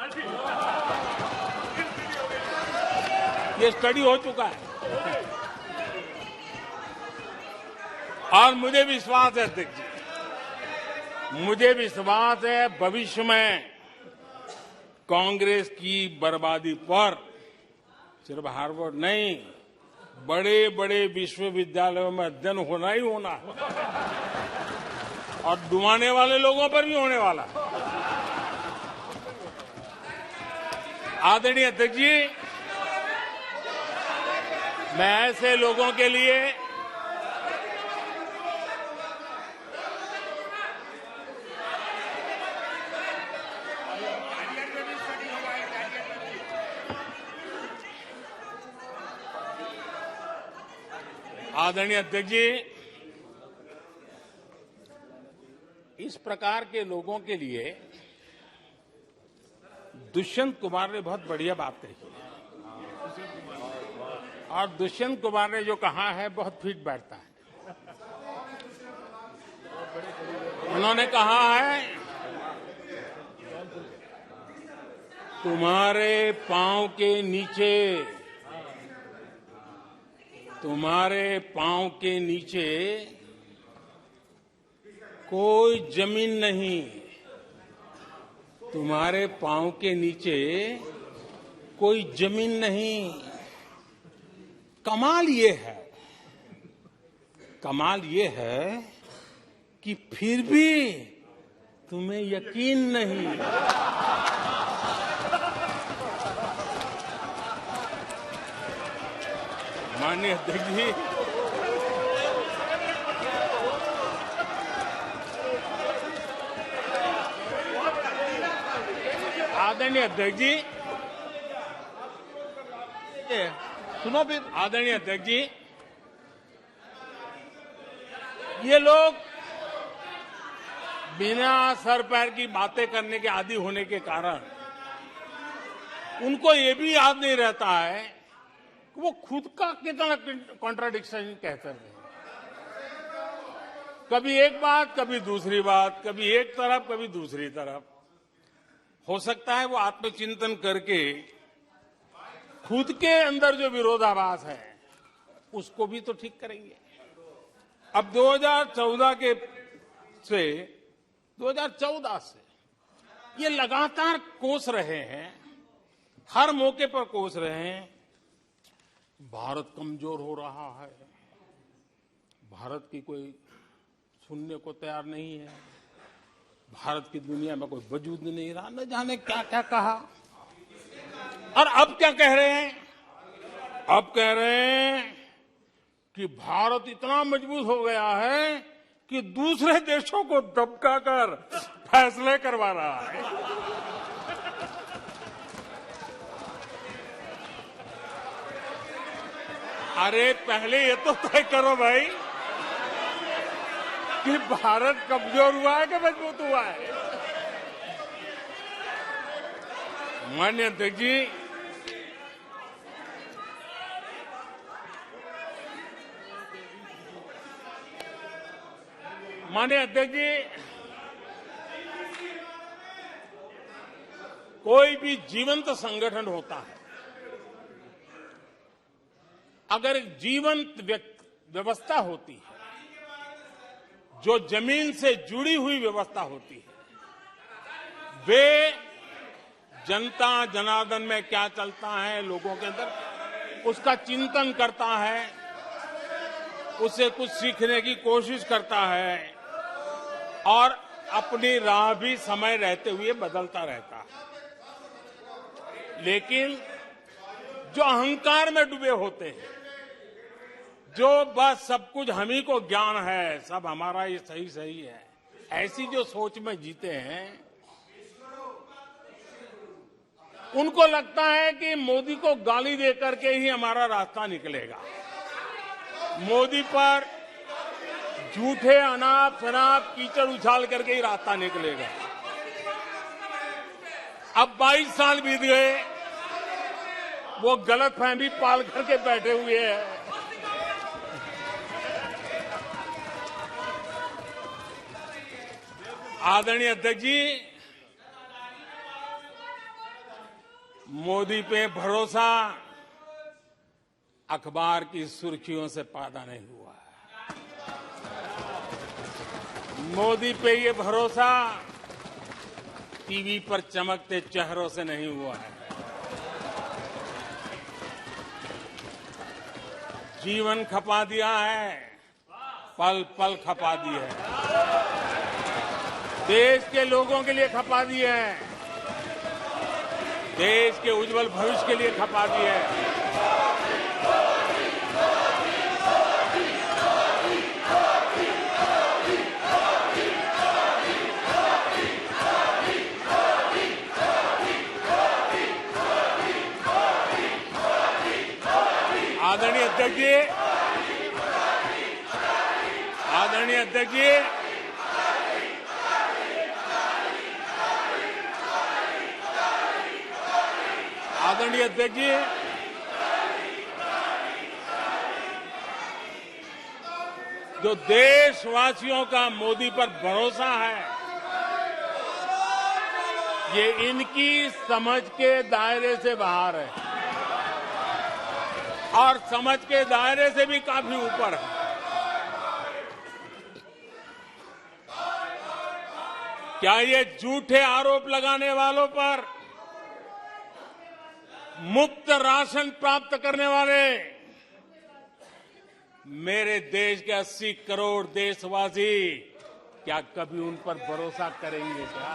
ये स्टडी हो चुका है और मुझे विश्वास है अध्यक्ष जी, मुझे विश्वास है भविष्य में कांग्रेस की बर्बादी पर सिर्फ हार्वर्ड नहीं, बड़े बड़े विश्वविद्यालयों में अध्ययन होना ही होना है और डुबाने वाले लोगों पर भी होने वाला है। आदरणीय अध्यक्ष जी, मैं ऐसे लोगों के लिए आदरणीय अध्यक्ष जी, इस प्रकार के लोगों के लिए दुष्यंत कुमार ने बहुत बढ़िया बात कही है और दुष्यंत कुमार ने जो कहा है बहुत फिट बैठता है। उन्होंने कहा है, तुम्हारे पांव के नीचे, तुम्हारे पांव के नीचे कोई जमीन नहीं, तुम्हारे पांव के नीचे कोई जमीन नहीं। कमाल ये है, कमाल ये है कि फिर भी तुम्हें यकीन नहीं। माननीय अध्यक्ष जी, आदरणीय अध्यक्ष जी, सुनो फिर। आदरणीय अध्यक्ष जी, ये लोग बिना सर पैर की बातें करने के आदी होने के कारण उनको ये भी याद नहीं रहता है कि वो खुद का कितना कॉन्ट्राडिक्शन कहते हैं। कभी एक बात, कभी दूसरी बात, कभी एक तरफ, कभी दूसरी तरफ। हो सकता है वो आत्मचिंतन करके खुद के अंदर जो विरोधाभास है उसको भी तो ठीक करेंगे। अब 2014 से ये लगातार कोस रहे हैं, हर मौके पर कोस रहे हैं, भारत कमजोर हो रहा है, भारत की कोई सुनने को तैयार नहीं है, भारत की दुनिया में कोई वजूद नहीं रहा, न जाने क्या क्या कहा। और अब क्या कह रहे हैं? अब कह रहे हैं कि भारत इतना मजबूत हो गया है कि दूसरे देशों को दबकाकर फैसले करवा रहा है। अरे पहले ये तो तय करो भाई कि भारत कमजोर हुआ है कि मजबूत हुआ है। माननीय अध्यक्ष जी, माननीय अध्यक्ष जी, कोई भी जीवंत संगठन होता है, अगर एक जीवंत व्यवस्था होती है, जो जमीन से जुड़ी हुई व्यवस्था होती है, वे जनता जनार्दन में क्या चलता है, लोगों के अंदर उसका चिंतन करता है, उससे कुछ सीखने की कोशिश करता है और अपनी राह भी समय रहते हुए बदलता रहता है। लेकिन जो अहंकार में डूबे होते हैं, जो बस सब कुछ हम ही को ज्ञान है, सब हमारा ये सही सही है, ऐसी जो सोच में जीते हैं, उनको लगता है कि मोदी को गाली दे करके ही हमारा रास्ता निकलेगा। मोदी पर झूठे अनाप शनाप कीचड़ उछाल करके ही रास्ता निकलेगा। अब 22 साल बीत गए, वो गलतफहमी पाल करके बैठे हुए हैं। आदरणीय अध्यक्ष जी, मोदी पे भरोसा अखबार की सुर्खियों से पैदा नहीं हुआ है। मोदी पे ये भरोसा टीवी पर चमकते चेहरों से नहीं हुआ है। जीवन खपा दिया है, पल पल खपा दी है, देश के लोगों के लिए खपा दी है, देश के उज्जवल भविष्य के लिए खपा दी है। आदरणीय अध्यक्ष जी, आदरणीय अध्यक्ष जी, आदरणीय अध्यक्ष जी, जो देशवासियों का मोदी पर भरोसा है, ये इनकी समझ के दायरे से बाहर है और समझ के दायरे से भी काफी ऊपर है। क्या ये झूठे आरोप लगाने वालों पर मुफ्त राशन प्राप्त करने वाले मेरे देश के 80 करोड़ देशवासी क्या कभी उन पर भरोसा करेंगे क्या?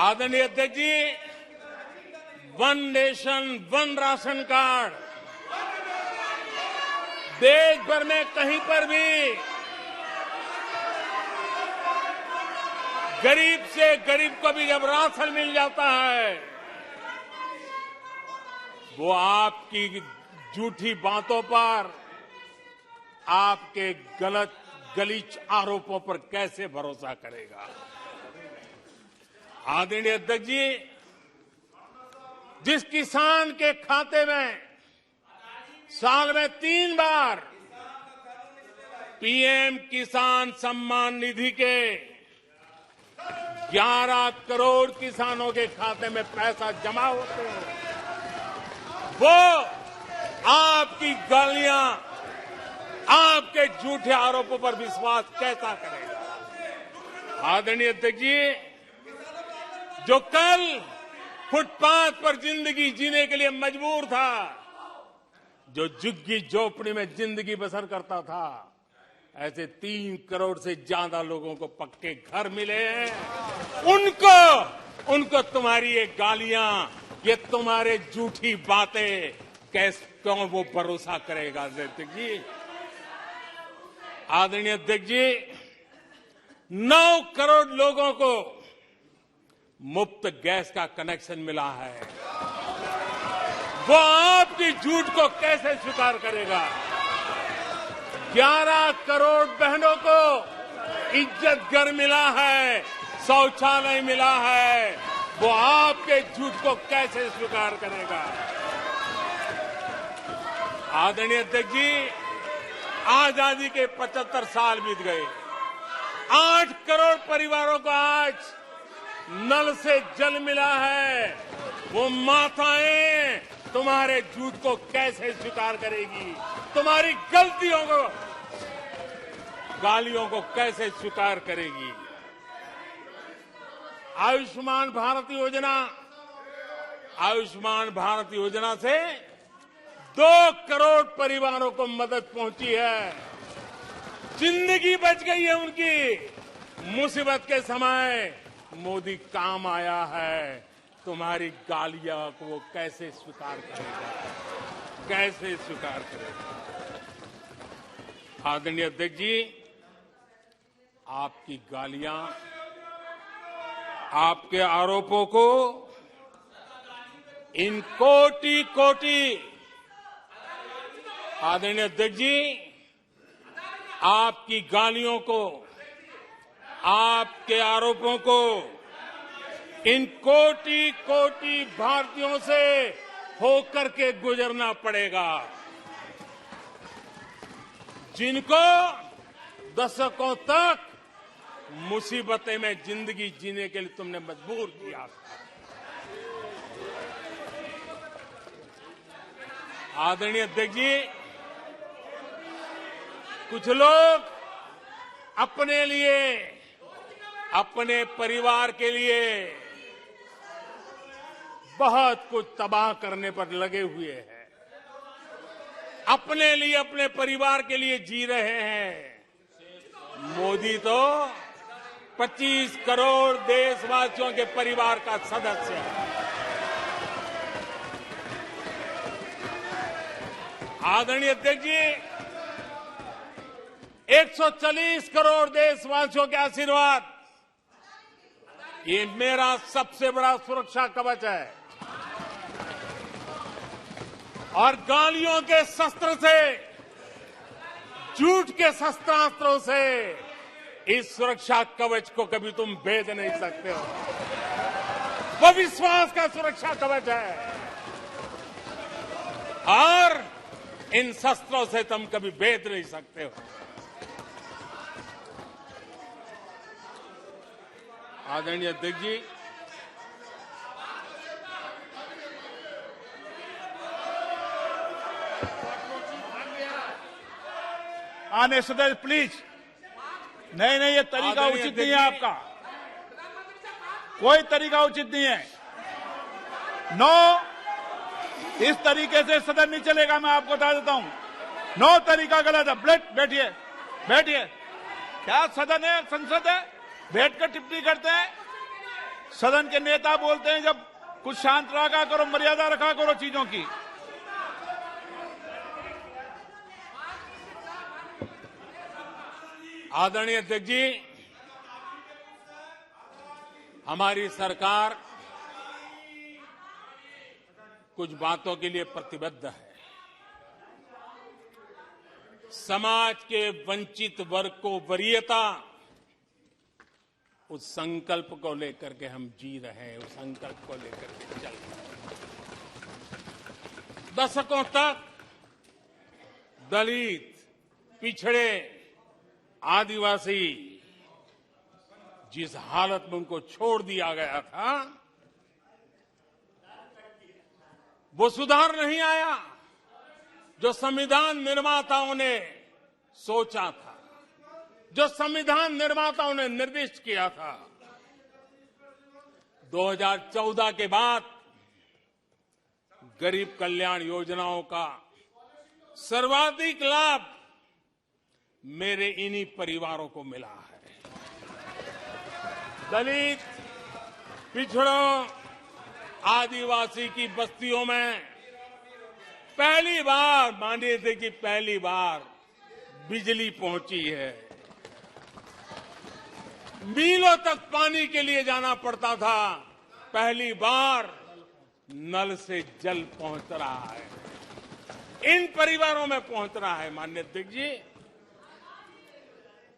आदरणीय अध्यक्ष जी, one nation one ration card देश भर में कहीं पर भी गरीब से गरीब को भी जब राशन मिल जाता है, वो आपकी झूठी बातों पर, आपके गलत गलीच आरोपों पर कैसे भरोसा करेगा? आदरणीय अध्यक्ष जी, जिस किसान के खाते में साल में 3 बार पीएम किसान सम्मान निधि के 11 करोड़ किसानों के खाते में पैसा जमा होते हैं, वो आपकी गालियां, आपके झूठे आरोपों पर विश्वास कैसा करेगा? आदरणीय अध्यक्ष जी, जो कल फुटपाथ पर जिंदगी जीने के लिए मजबूर था, जो झुग्गी झोपड़ी में जिंदगी बसर करता था, ऐसे 3 करोड़ से ज्यादा लोगों को पक्के घर मिले हैं। उनको तुम्हारी ये गालियां, ये तुम्हारे झूठी बातें क्यों वो भरोसा करेगा? अध्यक्ष जी, आदरणीय अध्यक्ष जी, 9 करोड़ लोगों को मुफ्त गैस का कनेक्शन मिला है, वो आपकी झूठ को कैसे स्वीकार करेगा? 11 करोड़ बहनों को इज्जत घर मिला है, शौचालय मिला है, वो आपके झूठ को कैसे स्वीकार करेगा? आदरणीय अध्यक्ष जी, आजादी के 75 साल बीत गए। 8 करोड़ परिवारों को आज नल से जल मिला है। वो माताएं तुम्हारे झूठ को कैसे स्वीकार करेगी? तुम्हारी गलतियों को, गालियों को कैसे स्वीकार करेगी? आयुष्मान भारत योजना से 2 करोड़ परिवारों को मदद पहुंची है। जिंदगी बच गई है उनकी। मुसीबत के समय मोदी काम आया है। तुम्हारी गालियां को वो कैसे स्वीकार करेगा? कैसे स्वीकार करेगा? आदरणीय अध्यक्ष जी, आपकी गालियां, आपके आरोपों को इन कोटि आदरणीय अध्यक्ष जी, आपकी गालियों को, आपके आरोपों को इन कोटि भारतीयों से होकर के गुजरना पड़ेगा, जिनको दशकों तक मुसीबतें में जिंदगी जीने के लिए तुमने मजबूर किया था। आदरणीय अध्यक्ष जी, कुछ लोग अपने लिए, अपने परिवार के लिए बहुत कुछ तबाह करने पर लगे हुए हैं। अपने लिए, अपने परिवार के लिए जी रहे हैं। मोदी तो 25 करोड़ देशवासियों के परिवार का सदस्य है। आदरणीय अध्यक्ष जी, 140 करोड़ देशवासियों के आशीर्वाद, ये मेरा सबसे बड़ा सुरक्षा कवच है। और गालियों के शस्त्र से, झूठ के शस्त्रास्त्रों से इस सुरक्षा कवच को कभी तुम भेद नहीं सकते हो। वो विश्वास का सुरक्षा कवच है और इन शस्त्रों से तुम कभी भेद नहीं सकते हो। आदरणीय अध्यक्ष जी, आने सदस्य प्लीज। नहीं, ये तरीका उचित नहीं है आपका। कोई तरीका उचित नहीं है। नो, इस तरीके से सदन नहीं चलेगा। मैं आपको बता देता हूं, नो, तरीका गलत है। बैठिए, बैठिए। क्या सदन है? संसद है? बैठकर टिप्पणी करते हैं। सदन के नेता बोलते हैं जब कुछ शांत रखा करो, मर्यादा रखा करो चीजों की। आदरणीय अध्यक्ष जी, हमारी सरकार कुछ बातों के लिए प्रतिबद्ध है। समाज के वंचित वर्ग को वरीयता, उस संकल्प को लेकर के हम जी रहे हैं। उस संकल्प को लेकर के चल रहे हैं। दशकों तक दलित, पिछड़े, आदिवासी जिस हालत में उनको छोड़ दिया गया था, वो सुधार नहीं आया जो संविधान निर्माताओं ने सोचा था, जो संविधान निर्माताओं ने निर्दिष्ट किया था। 2014 के बाद गरीब कल्याण योजनाओं का सर्वाधिक लाभ मेरे इन्हीं परिवारों को मिला है। दलित, पिछड़ों, आदिवासी की बस्तियों में पहली बार, मानिए थे कि पहली बार बिजली पहुंची है। मीलों तक पानी के लिए जाना पड़ता था, पहली बार नल से जल पहुंच रहा है। इन परिवारों में पहुंच रहा है। माननीय अध्यक्ष जी,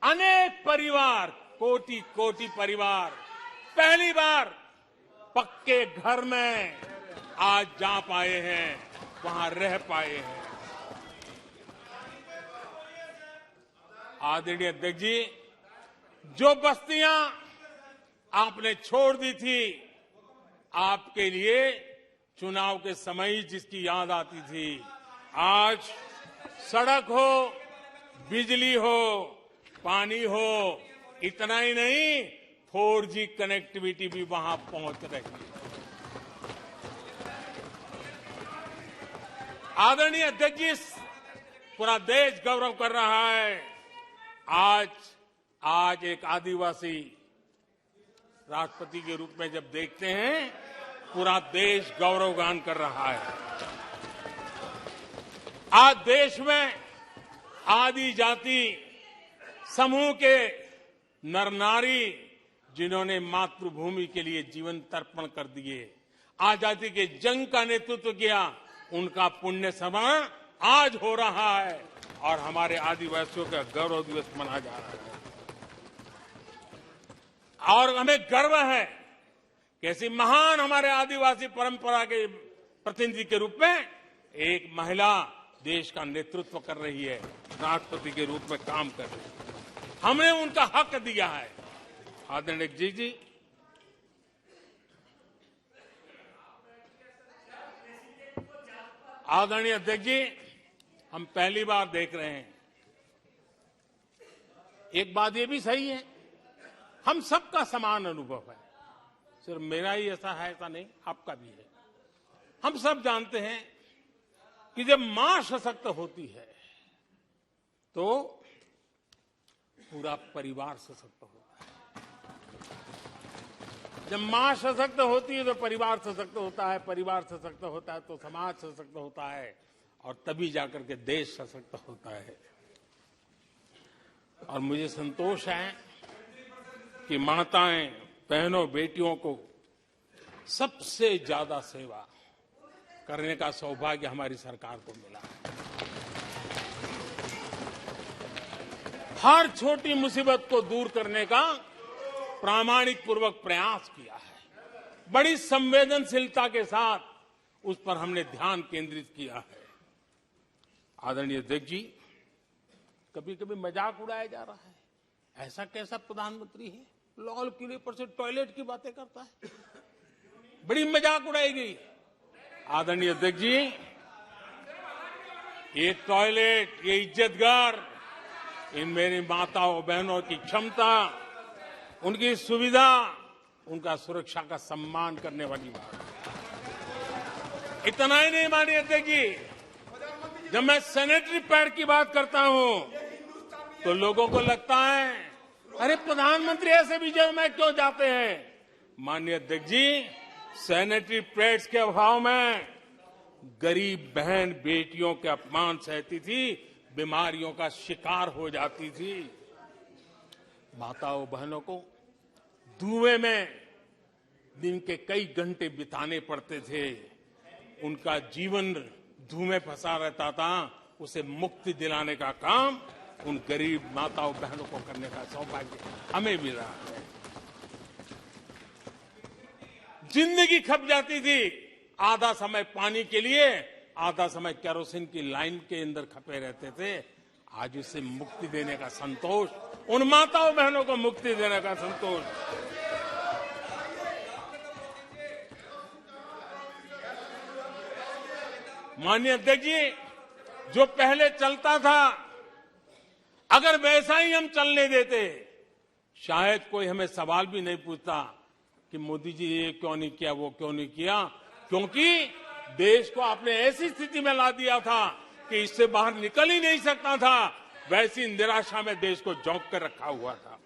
अनेक परिवार, कोटि परिवार पहली बार पक्के घर में आज जा पाए हैं, वहां रह पाए हैं। आदरणीय अध्यक्ष जी, जो बस्तियां आपने छोड़ दी थी, आपके लिए चुनाव के समय ही जिसकी याद आती थी, आज सड़क हो, बिजली हो, पानी हो, इतना ही नहीं 4G कनेक्टिविटी भी वहां पहुंच रही है। आदरणीय अध्यक्ष जी, पूरा देश गौरव कर रहा है। आज एक आदिवासी राष्ट्रपति के रूप में जब देखते हैं, पूरा देश गौरवगान कर रहा है। आज देश में आदि जाति समूह के नर नारी, जिन्होंने मातृभूमि के लिए जीवन तर्पण कर दिए, आजादी के जंग का नेतृत्व किया, उनका पुण्य स्मरण आज हो रहा है और हमारे आदिवासियों का गौरव दिवस मनाया जा रहा है। और हमें गर्व है कि ऐसी महान हमारे आदिवासी परंपरा के प्रतिनिधि के रूप में एक महिला देश का नेतृत्व कर रही है, राष्ट्रपति के रूप में काम कर रही है। हमने उनका हक दिया है। आदरणीय जी, आदरणीय अध्यक्ष जी, हम पहली बार देख रहे हैं। एक बात ये भी सही है, हम सबका समान अनुभव है, सिर्फ मेरा ही ऐसा है ऐसा नहीं, आपका भी है। हम सब जानते हैं कि जब मां सशक्त होती है तो पूरा परिवार सशक्त होता है। जब मां सशक्त होती है तो परिवार सशक्त होता है, परिवार सशक्त होता है तो समाज सशक्त होता है, और तभी जाकर के देश सशक्त होता है। और मुझे संतोष है कि माताएं, बहनों, बेटियों को सबसे ज्यादा सेवा करने का सौभाग्य हमारी सरकार को मिला है। हर छोटी मुसीबत को दूर करने का प्रामाणिक पूर्वक प्रयास किया है। बड़ी संवेदनशीलता के साथ उस पर हमने ध्यान केंद्रित किया है। आदरणीय अध्यक्ष जी, कभी कभी मजाक उड़ाया जा रहा है, ऐसा कैसा प्रधानमंत्री है, लाल किले पर से टॉयलेट की बातें करता है, बड़ी मजाक उड़ाई गई। आदरणीय अध्यक्ष जी, ये टॉयलेट, ये इज्जतघर, इन मेरी माताओं बहनों की क्षमता, उनकी सुविधा, उनका सुरक्षा का सम्मान करने वाली बात। इतना ही नहीं मानिए अध्यक्ष जी, जब मैं सैनिटरी पैड की बात करता हूं तो लोगों को लगता है अरे प्रधानमंत्री ऐसे विजय में क्यों जाते हैं। माननीय अध्यक्ष जी, सैनिटरी पैड्स के अभाव में गरीब बहन बेटियों के अपमान सहती थी, बीमारियों का शिकार हो जाती थी। माताओं बहनों को धुएं में दिन के कई घंटे बिताने पड़ते थे, उनका जीवन धुएं फंसा रहता था, उसे मुक्ति दिलाने का काम उन गरीब माताओं बहनों को करने का सौभाग्य हमें मिला है। जिंदगी खप जाती थी, आधा समय पानी के लिए, आधा समय केरोसिन की लाइन के अंदर खपे रहते थे। आज उसे मुक्ति देने का संतोष, उन माताओं बहनों को मुक्ति देने का संतोष। माननीय अध्यक्ष जी, जो पहले चलता था, अगर वैसा ही हम चलने देते, शायद कोई हमें सवाल भी नहीं पूछता कि मोदी जी ये क्यों नहीं किया, वो क्यों नहीं किया, क्योंकि देश को आपने ऐसी स्थिति में ला दिया था कि इससे बाहर निकल ही नहीं सकता था। वैसी निराशा में देश को झोंक कर रखा हुआ था।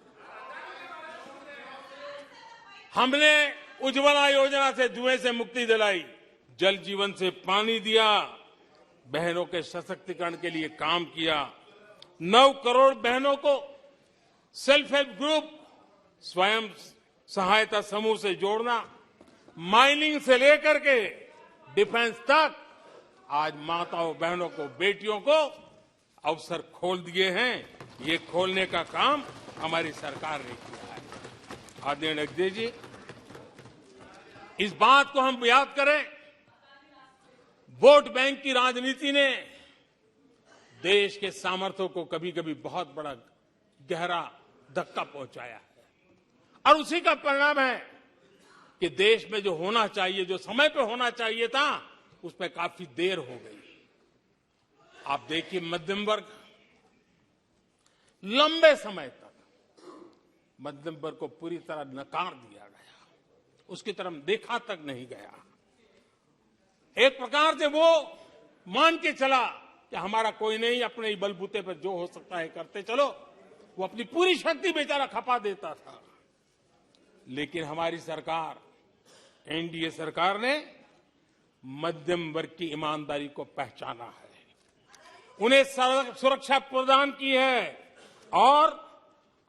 हमने उज्ज्वला योजना से धुएं से मुक्ति दिलाई, जल जीवन से पानी दिया, बहनों के सशक्तिकरण के लिए काम किया। 9 करोड़ बहनों को सेल्फ हेल्प ग्रुप, स्वयं सहायता समूह से जोड़ना, माइनिंग से लेकर के डिफेंस तक, आज माताओं बहनों को, बेटियों को अवसर खोल दिए हैं। ये खोलने का काम हमारी सरकार ने किया है। आदरणीय अध्यक्ष जी, इस बात को हम याद करें, वोट बैंक की राजनीति ने देश के सामर्थ्य को कभी कभी बहुत बड़ा गहरा धक्का पहुंचाया है। और उसी का परिणाम है कि देश में जो होना चाहिए, जो समय पे होना चाहिए था, उस पर काफी देर हो गई। आप देखिए, मध्यम वर्ग लंबे समय तक मध्यम वर्ग को पूरी तरह नकार दिया गया, उसकी तरफ देखा तक नहीं गया। एक प्रकार से वो मान के चला कि हमारा कोई नहीं, अपने ही बलबूते पर जो हो सकता है करते चलो। वो अपनी पूरी शक्ति बेचारा खपा देता था। लेकिन हमारी सरकार, एनडीए सरकार ने मध्यम वर्ग की ईमानदारी को पहचाना है, उन्हें सुरक्षा प्रदान की है और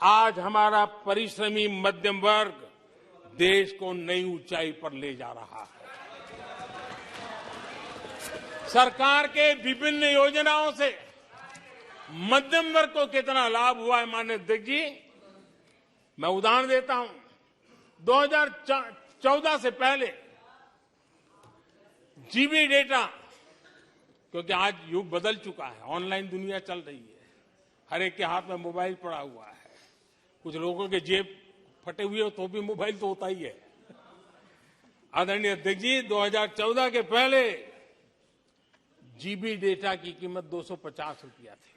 आज हमारा परिश्रमी मध्यम वर्ग देश को नई ऊंचाई पर ले जा रहा है। सरकार के विभिन्न योजनाओं से मध्यम वर्ग को कितना लाभ हुआ है, माननीय अध्यक्ष जी, मैं उदाहरण देता हूं। 2014 से पहले जीबी डेटा, क्योंकि आज युग बदल चुका है, ऑनलाइन दुनिया चल रही है, हर एक के हाथ में मोबाइल पड़ा हुआ है, कुछ लोगों के जेब फटे हुए हो तो भी मोबाइल तो होता ही है। आदरणीय अध्यक्ष जी, 2014 के पहले जीबी डेटा की कीमत 250 रुपया थी।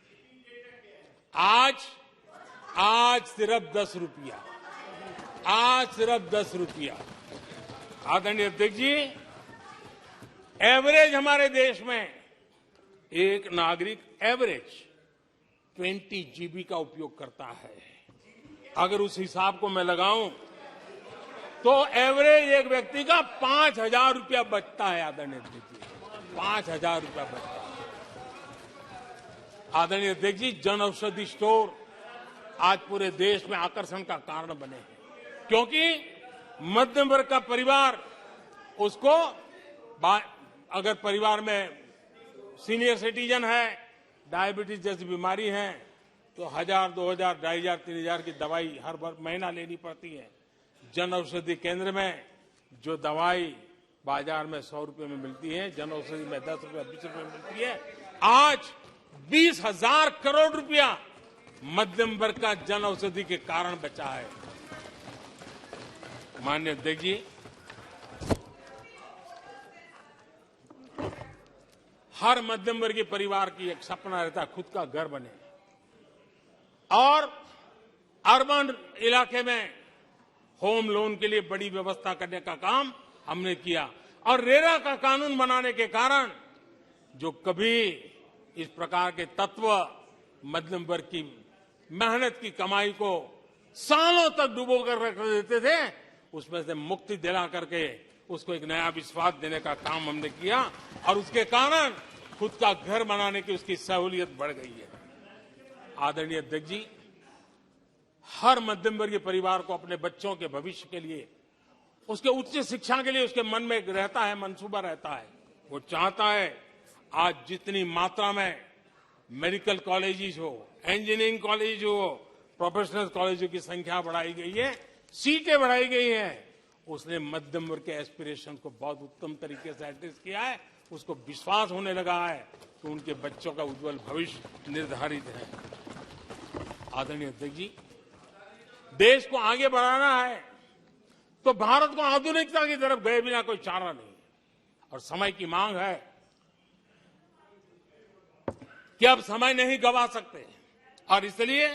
आज सिर्फ 10 रुपया, आज सिर्फ 10 रुपया। आदरणीय अध्यक्ष जी, एवरेज हमारे देश में एक नागरिक एवरेज 20 जीबी का उपयोग करता है। अगर उस हिसाब को मैं लगाऊं तो एवरेज एक व्यक्ति का 5,000 रुपया बचता है। आदरणीय अध्यक्ष जी, 5,000 रुपया बचता है। आदरणीय अध्यक्ष जी, जन औषधि स्टोर आज पूरे देश में आकर्षण का कारण बने हैं, क्योंकि मध्यम वर्ग का परिवार, उसको अगर परिवार में सीनियर सिटीजन है, डायबिटीज जैसी बीमारी है, तो 1,000, 2,000, 2,500, 3,000 की दवाई हर महीना लेनी पड़ती है। जन औषधि केंद्र में जो दवाई बाजार में 100 रुपए में मिलती है, जन औषधि में 10 रुपए, 20 रुपए में मिलती है। आज 20,000 करोड़ रुपया मध्यम वर्ग का जन औषधि के कारण बचा है। माननीय अध्यक्ष जी, हर मध्यम वर्गीय परिवार की एक सपना रहता है खुद का घर बने, और अर्बन इलाके में होम लोन के लिए बड़ी व्यवस्था करने का काम हमने किया। और रेरा का कानून बनाने के कारण जो कभी इस प्रकार के तत्व मध्यम वर्ग की मेहनत की कमाई को सालों तक डुबो कर रख देते थे, उसमें से मुक्ति दिला करके उसको एक नया विश्वास देने का काम हमने किया, और उसके कारण खुद का घर बनाने की उसकी सहूलियत बढ़ गई है। आदरणीय अध्यक्ष जी, हर मध्यम वर्गीय परिवार को अपने बच्चों के भविष्य के लिए, उसके उच्च शिक्षा के लिए उसके मन में रहता है, मंसूबा रहता है। वो चाहता है आज जितनी मात्रा में मेडिकल कॉलेजेस हो, इंजीनियरिंग कॉलेज हो, प्रोफेशनल कॉलेजों की संख्या बढ़ाई गई है, सीटें बढ़ाई गई हैं, उसने मध्यम वर्ग के एस्पिरेशन को बहुत उत्तम तरीके से एड्रेस किया है। उसको विश्वास होने लगा है कि उनके बच्चों का उज्जवल भविष्य निर्धारित है। आदरणीय अध्यक्ष जी, देश को आगे बढ़ाना है तो भारत को आधुनिकता की तरफ गए बिना कोई चारा नहीं, और समय की मांग है कि अब समय नहीं गंवा सकते, और इसलिए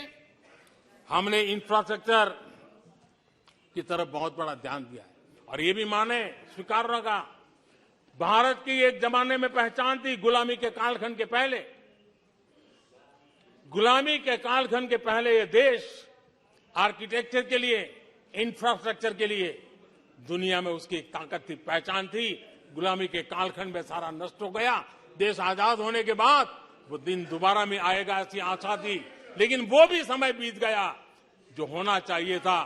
हमने इंफ्रास्ट्रक्चर की तरफ बहुत बड़ा ध्यान दिया है। और ये भी माने स्वीकार रखा, भारत की एक जमाने में पहचान थी गुलामी के कालखंड के पहले। गुलामी के कालखंड के पहले ये देश आर्किटेक्चर के लिए, इंफ्रास्ट्रक्चर के लिए दुनिया में उसकी एक ताकत थी, पहचान थी। गुलामी के कालखंड में सारा नष्ट हो गया। देश आजाद होने के बाद वो दिन दोबारा में आएगा ऐसी आशा थी, लेकिन वो भी समय बीत गया। जो होना चाहिए था,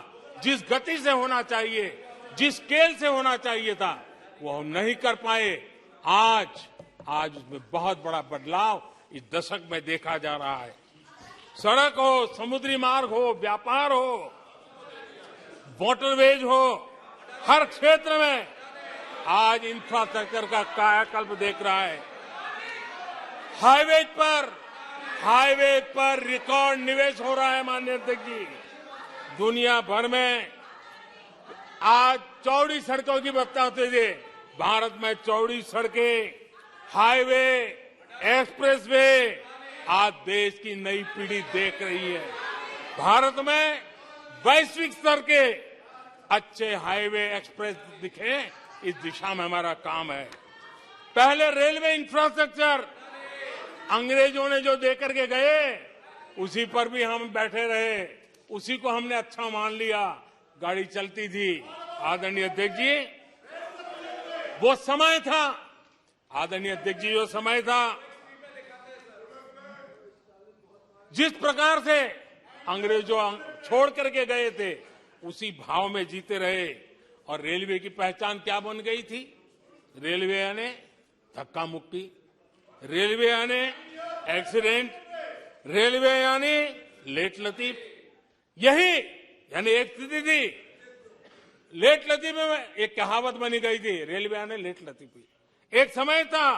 जिस गति से होना चाहिए, जिस स्केल से होना चाहिए था, वो हम नहीं कर पाए। आज उसमें बहुत बड़ा बदलाव इस दशक में देखा जा रहा है। सड़क हो, समुद्री मार्ग हो, व्यापार हो, वाटरवेज हो, हर क्षेत्र में आज इंफ्रास्ट्रक्चर का कायाकल्प देख रहा है। हाईवेज पर हाईवे पर रिकॉर्ड निवेश हो रहा है माननीय अध्यक्ष जी। दुनिया भर में आज चौड़ी सड़कों की बात होती थी, भारत में चौड़ी सड़कें, हाईवे, एक्सप्रेसवे आज देश की नई पीढ़ी देख रही है। भारत में वैश्विक स्तर के अच्छे हाईवे, एक्सप्रेस दिखे, इस दिशा में हमारा काम है। पहले रेलवे इंफ्रास्ट्रक्चर अंग्रेजों ने जो देकर के गए, उसी पर भी हम बैठे रहे, उसी को हमने अच्छा मान लिया, गाड़ी चलती थी। आदरणीय अध्यक्ष जी, वो समय था, आदरणीय अध्यक्ष जी, वो समय था जिस प्रकार से अंग्रेज जो छोड़ करके गए थे, उसी भाव में जीते रहे। और रेलवे की पहचान क्या बन गई थी? रेलवे यानी धक्का मुक्की, रेलवे यानी एक्सीडेंट, रेलवे यानी लेट लतीफ। यही यानी एक स्थिति थी, लेट लतीफ में एक कहावत बनी गई थी, रेलवे यानी लेट लतीफी। एक समय था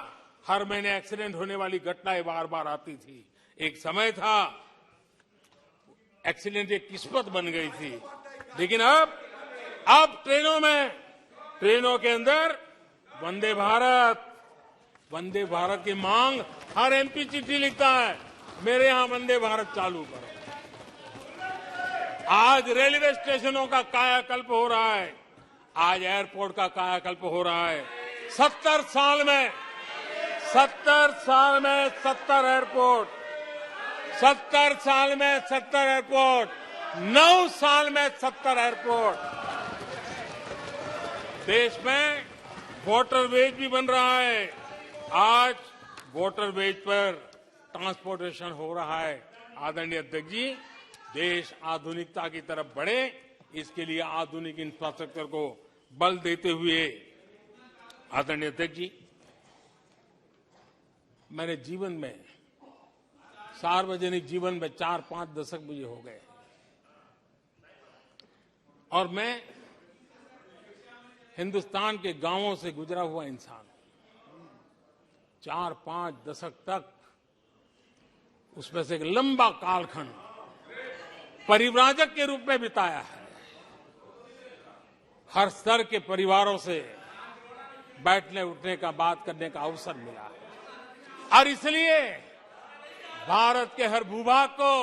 हर महीने एक्सीडेंट होने वाली घटनाएं बार बार आती थी। एक समय था एक्सीडेंट एक किस्मत बन गई थी। लेकिन अब ट्रेनों के अंदर वंदे भारत की मांग, हर एमपी चिट्ठी लिखता है, मेरे यहां वंदे भारत चालू करो। आज रेलवे स्टेशनों का कायाकल्प हो रहा है, आज एयरपोर्ट का कायाकल्प हो रहा है। 70 साल में 70 एयरपोर्ट, 70 साल में 70 एयरपोर्ट, 9 साल में 70 एयरपोर्ट। देश में वाटरवेज भी बन रहा है। आज वाटरवेज पर ट्रांसपोर्टेशन हो रहा है। आदरणीय अध्यक्ष जी, देश आधुनिकता की तरफ बढ़े, इसके लिए आधुनिक इंफ्रास्ट्रक्चर को बल देते हुए, आदरणीय अध्यक्ष जी, मैंने जीवन में, सार्वजनिक जीवन में 4-5 दशक मुझे हो गए, और मैं हिंदुस्तान के गांवों से गुजरा हुआ इंसान, 4-5 दशक तक उसमें से एक लंबा कालखंड परिव्राजक के रूप में बिताया है। हर स्तर के परिवारों से बैठने उठने का, बात करने का अवसर मिला है। और इसलिए भारत के हर भूभाग को,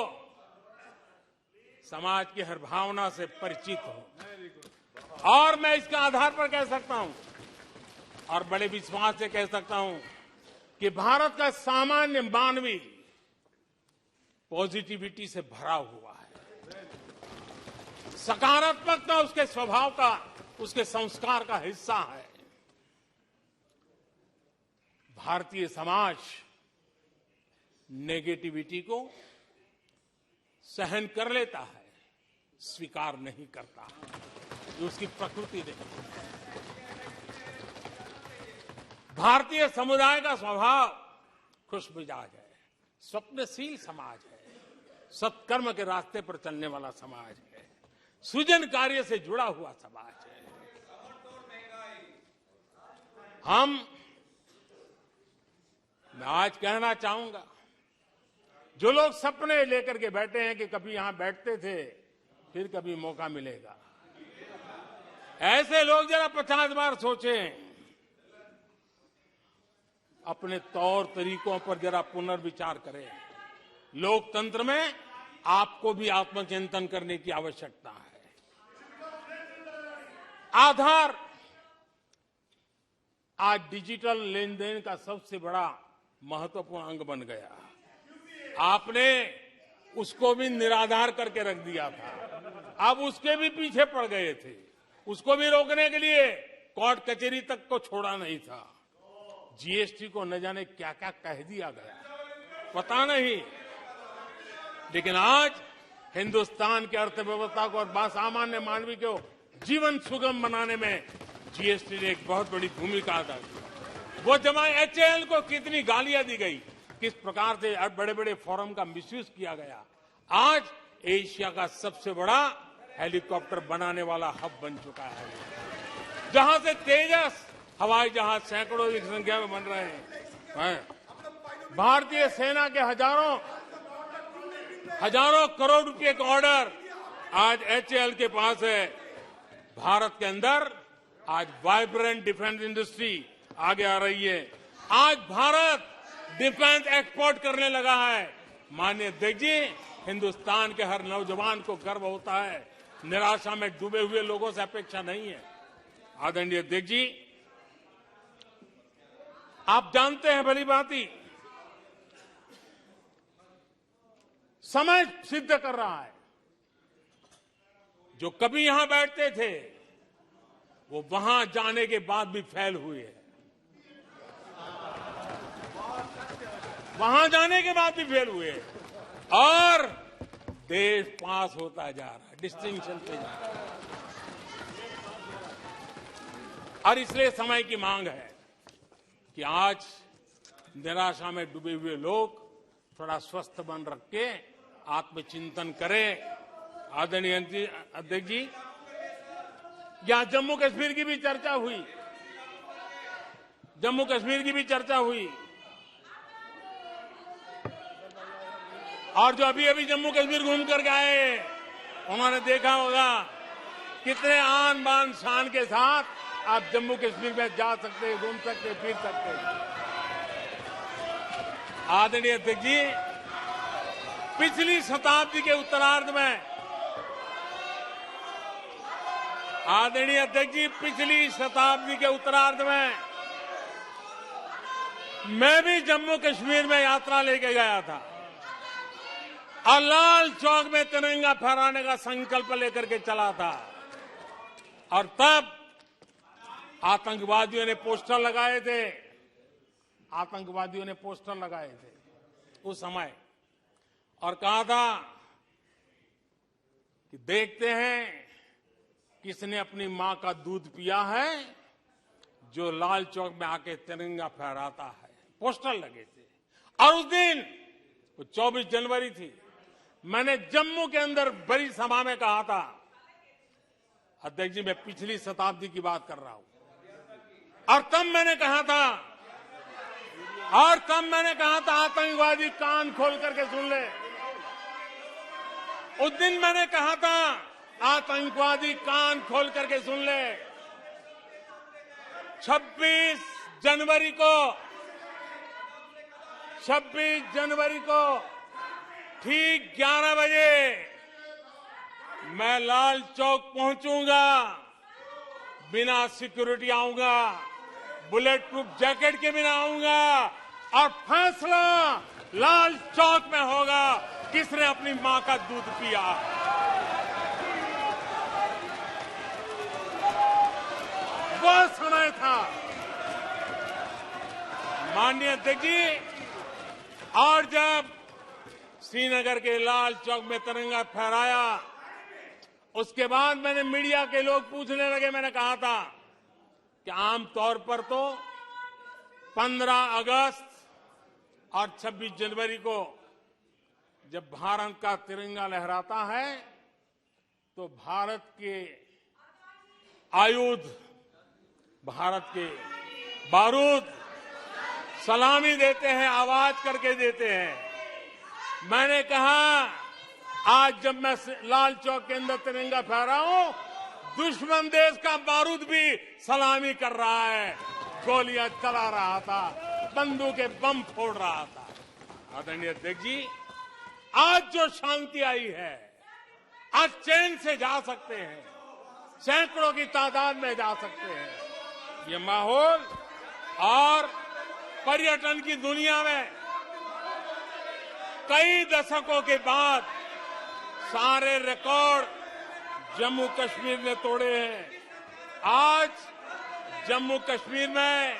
समाज की हर भावना से परिचित हूं। और मैं इसके आधार पर कह सकता हूं, और बड़े विश्वास से कह सकता हूं, कि भारत का सामान्य मानवी पॉजिटिविटी से भरा हुआ है। सकारात्मकता उसके स्वभाव का, उसके संस्कार का हिस्सा है। भारतीय समाज नेगेटिविटी को सहन कर लेता है, स्वीकार नहीं करता। ये उसकी प्रकृति नहीं। भारतीय समुदाय का स्वभाव खुशमिजाज है, स्वप्नशील समाज है, सत्कर्म के रास्ते पर चलने वाला समाज है, सृजन कार्य से जुड़ा हुआ समाज है। मैं आज कहना चाहूंगा, जो लोग सपने लेकर के बैठे हैं कि कभी यहां बैठते थे, फिर कभी मौका मिलेगा, ऐसे लोग जरा 50 बार सोचें, अपने तौर तरीकों पर जरा पुनर्विचार करें। लोकतंत्र में आपको भी आत्मचिंतन करने की आवश्यकता है। आधार आज डिजिटल लेन देन का सबसे बड़ा महत्वपूर्ण अंग बन गया। आपने उसको भी निराधार करके रख दिया था, अब उसके भी पीछे पड़ गए थे। उसको भी रोकने के लिए कोर्ट कचहरी तक को छोड़ा नहीं था। जीएसटी को न जाने क्या क्या कह दिया गया, पता नहीं। लेकिन आज हिंदुस्तान की अर्थव्यवस्था को और सामान्य मानवी को जीवन सुगम बनाने में जीएसटी ने एक बहुत बड़ी भूमिका अदा की। वो जमा एचएएल को कितनी गालियां दी गई, किस प्रकार से बड़े बड़े फोरम का मिसयूज किया गया। आज एशिया का सबसे बड़ा हेलीकॉप्टर बनाने वाला हब बन चुका है, जहां से तेजस हवाई जहाज सैकड़ों की संख्या में बन रहे हैं। भारतीय सेना के हजारों करोड़ रुपए का ऑर्डर आज एचएएल के पास है। भारत के अंदर आज वाइब्रेंट डिफेंस इंडस्ट्री आगे आ रही है। आज भारत डिफेंस एक्सपोर्ट करने लगा है। माननीय अध्यक्ष जी, हिंदुस्तान के हर नौजवान को गर्व होता है। निराशा में डूबे हुए लोगों से अपेक्षा नहीं है। आदरणीय अध्यक्ष जी, आप जानते हैं भली भांति, समय सिद्ध कर रहा है। जो कभी यहां बैठते थे वो वहां जाने के बाद भी फेल हुए हैं। वहां जाने के बाद भी फेल हुए हैं और देश पास होता जा रहा है, डिस्टिंक्शन पे जा रहा है। और इसलिए समय की मांग है कि आज निराशा में डूबे हुए लोग थोड़ा स्वस्थ मन रख के आत्मचिंतन करें। आदरणीय अध्यक्ष जी, यहां जम्मू कश्मीर की भी चर्चा हुई। जम्मू कश्मीर की भी चर्चा हुई और जो अभी जम्मू कश्मीर घूम कर गए उन्होंने देखा होगा कितने आन बान शान के साथ आप जम्मू कश्मीर में जा सकते, घूम सकते, फिर सकते। आदरणीय अध्यक्ष जी, पिछली शताब्दी के उत्तरार्ध में आदरणीय अध्यक्ष जी, पिछली शताब्दी के उत्तरार्ध में मैं भी जम्मू कश्मीर में यात्रा लेके गया था और लाल चौक में तिरंगा फहराने का संकल्प लेकर के चला था। और तब आतंकवादियों ने पोस्टर लगाए थे। आतंकवादियों ने पोस्टर लगाए थे उस समय और कहा था कि देखते हैं किसने अपनी मां का दूध पिया है जो लाल चौक में आके तिरंगा फहराता है। पोस्टर लगे थे और उस दिन 24 जनवरी थी। मैंने जम्मू के अंदर बड़ी सभा में कहा था, अध्यक्ष जी मैं पिछली शताब्दी की बात कर रहा हूं, और तब मैंने कहा था आतंकवादी कान खोल करके सुन ले। उस दिन मैंने कहा था आतंकवादी कान खोल करके सुन ले। 26 जनवरी को ठीक 11 बजे मैं लाल चौक पहुंचूंगा, बिना सिक्योरिटी आऊंगा, बुलेट प्रूफ जैकेट के बिना आऊंगा और फैसला लाल चौक में होगा किसने अपनी मां का दूध पिया। वो समय था माननीय अध्यक्ष जी। और जब श्रीनगर के लाल चौक में तिरंगा फहराया उसके बाद मैंने मीडिया के लोग पूछने लगे। मैंने कहा था कि आमतौर पर तो 15 अगस्त और 26 जनवरी को जब भारत का तिरंगा लहराता है तो भारत के आयुध, भारत के बारूद सलामी देते हैं, आवाज करके देते हैं। मैंने कहा आज जब मैं लाल चौक के अंदर तिरंगा फहरा हूं, दुश्मन देश का बारूद भी सलामी कर रहा है, गोलियां चला रहा था, बंदूकें बम फोड़ रहा था। आदरणीय अध्यक्ष जी, आज जो शांति आई है, आज चैन से जा सकते हैं, सैकड़ों की तादाद में जा सकते हैं। ये माहौल और पर्यटन की दुनिया में कई दशकों के बाद सारे रिकॉर्ड जम्मू कश्मीर ने तोड़े हैं। आज जम्मू कश्मीर में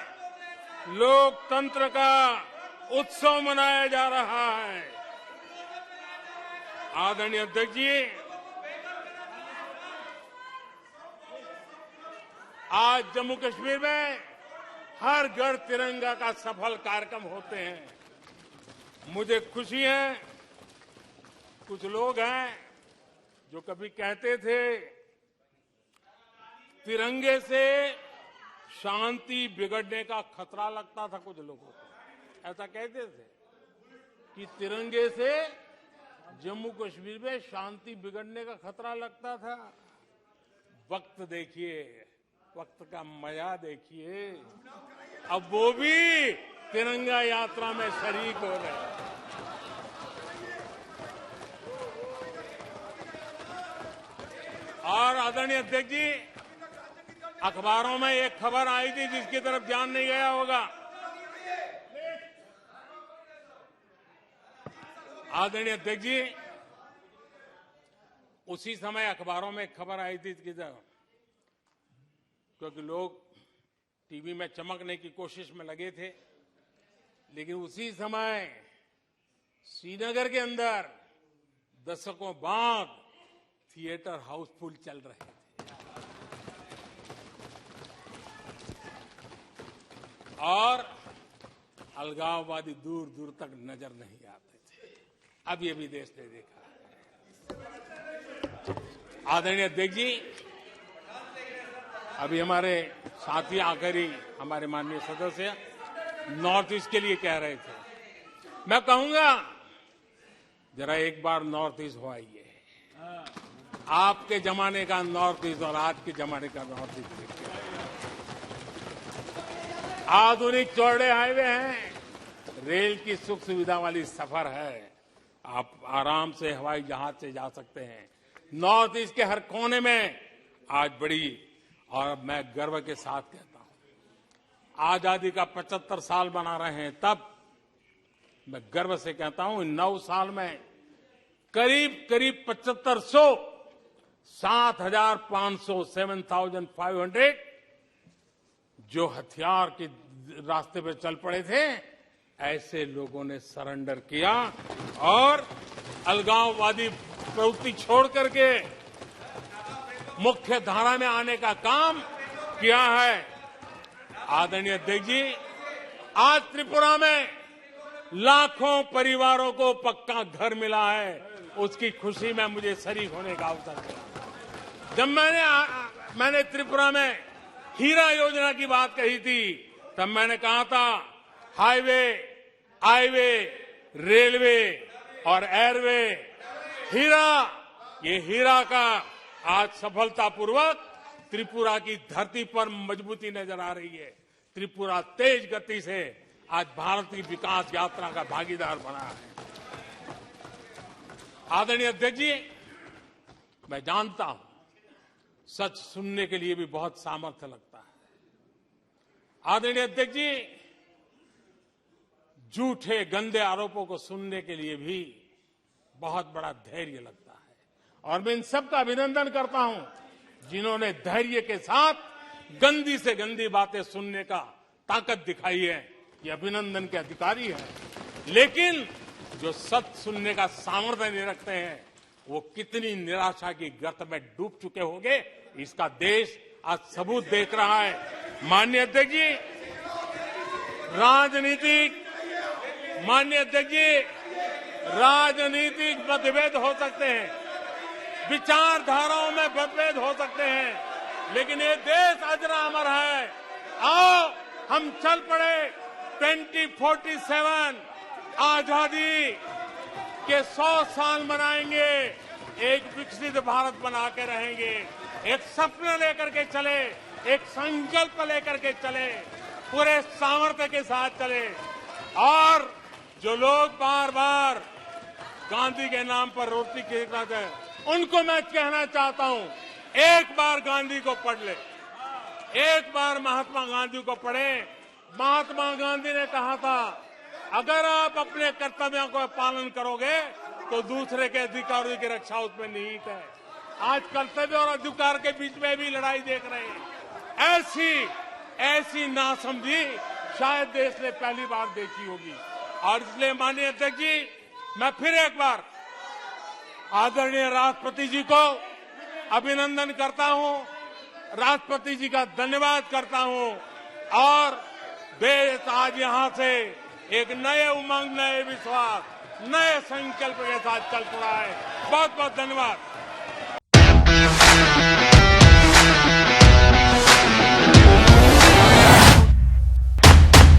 लोकतंत्र का उत्सव मनाया जा रहा है। आदरणीय अध्यक्ष जी, आज जम्मू कश्मीर में हर घर तिरंगा का सफल कार्यक्रम होते हैं। मुझे खुशी है, कुछ लोग हैं जो कभी कहते थे तिरंगे से शांति बिगड़ने का खतरा लगता था, कुछ लोगों को ऐसा कहते थे। कि तिरंगे से जम्मू कश्मीर में शांति बिगड़ने का खतरा लगता था। वक्त देखिए, वक्त का मजा देखिए, अब वो भी तिरंगा यात्रा में शरीक हो रहे हैं। और आदरणीय अध्यक्ष जी, अखबारों में एक खबर आई थी जिसकी तरफ ध्यान नहीं गया होगा। आदरणीय अध्यक्ष जी, उसी समय अखबारों में एक खबर आई थी कि क्योंकि लोग टीवी में चमकने की कोशिश में लगे थे, लेकिन उसी समय श्रीनगर के अंदर दशकों बाद थिएटर हाउसफुल चल रहे थे और अलगाववादी दूर दूर तक नजर नहीं आते थे। अब ये भी देश ने देखा है। आदरणीय अध्यक्ष जी, अभी हमारे साथी आकर ही हमारे माननीय सदस्य नॉर्थ ईस्ट के लिए कह रहे थे। मैं कहूंगा जरा एक बार नॉर्थ ईस्ट हो आइए। आपके जमाने का नॉर्थ ईस्ट और आज के जमाने का नॉर्थ ईस्ट देखिए। आधुनिक चौड़े हाईवे हैं, रेल की सुख सुविधा वाली सफर है, आप आराम से हवाई जहाज से जा सकते हैं। नॉर्थ ईस्ट के हर कोने में आज बड़ी, और मैं गर्व के साथ कहता हूं, आजादी का 75 साल मना रहे हैं, तब मैं गर्व से कहता हूं 9 साल में करीब 7500 7,500 7,500 जो हथियार के रास्ते पे चल पड़े थे, ऐसे लोगों ने सरेंडर किया और अलगाववादी प्रवृत्ति छोड़ करके मुख्य धारा में आने का काम किया है। आदरणीय अध्यक्ष जी, आज त्रिपुरा में लाखों परिवारों को पक्का घर मिला है, उसकी खुशी में मुझे शरीक होने का अवसर मिला। जब मैंने त्रिपुरा में हीरा योजना की बात कही थी, तब मैंने कहा था हाईवे, हाईवे, रेलवे और एयरवे, ये हीरा का आज सफलतापूर्वक त्रिपुरा की धरती पर मजबूती नजर आ रही है। त्रिपुरा तेज गति से आज भारत की विकास यात्रा का भागीदार बना है। आदरणीय अध्यक्ष जी, मैं जानता हूं सच सुनने के लिए भी बहुत सामर्थ्य लगता है। आदरणीय अध्यक्ष जी, झूठे गंदे आरोपों को सुनने के लिए भी बहुत बड़ा धैर्य लगता है, और मैं इन सबका अभिनंदन करता हूं जिन्होंने धैर्य के साथ गंदी से गंदी बातें सुनने का ताकत दिखाई है। ये अभिनंदन के अधिकारी है। लेकिन जो सच सुनने का सामर्थ्य नहीं रखते हैं, वो कितनी निराशा की गर्त में डूब चुके होंगे, इसका देश आज सबूत देख रहा है। माननीय अध्यक्ष जी, राजनीतिक मतभेद हो सकते हैं, विचारधाराओं में मतभेद हो सकते हैं, लेकिन ये देश अजरा अमर है। आओ हम चल पड़े 2047 आजादी के 100 साल मनाएंगे, एक विकसित भारत बना के रहेंगे, एक सपना लेकर के चले, एक संकल्प लेकर के चले, पूरे सामर्थ्य के साथ चले। और जो लोग बार बार गांधी के नाम पर रोटी खिलाते हैं, उनको मैं कहना चाहता हूं, एक बार गांधी को पढ़ ले, एक बार महात्मा गांधी को पढ़े। महात्मा गांधी ने कहा था, अगर आप अपने कर्तव्यों को पालन करोगे तो दूसरे के अधिकारों की रक्षा उसमें निहित है। आज कर्तव्य और अधिकार के बीच में भी लड़ाई देख रहे हैं। ऐसी नासमझी शायद देश ने पहली बार देखी होगी। और इसलिए माननीय अध्यक्ष जी, मैं फिर एक बार आदरणीय राष्ट्रपति जी को अभिनंदन करता हूं, राष्ट्रपति जी का धन्यवाद करता हूं, और देश आज यहां से एक नए उमंग, नए विश्वास, नए संकल्प के साथ चल पड़ा है। बहुत बहुत धन्यवाद।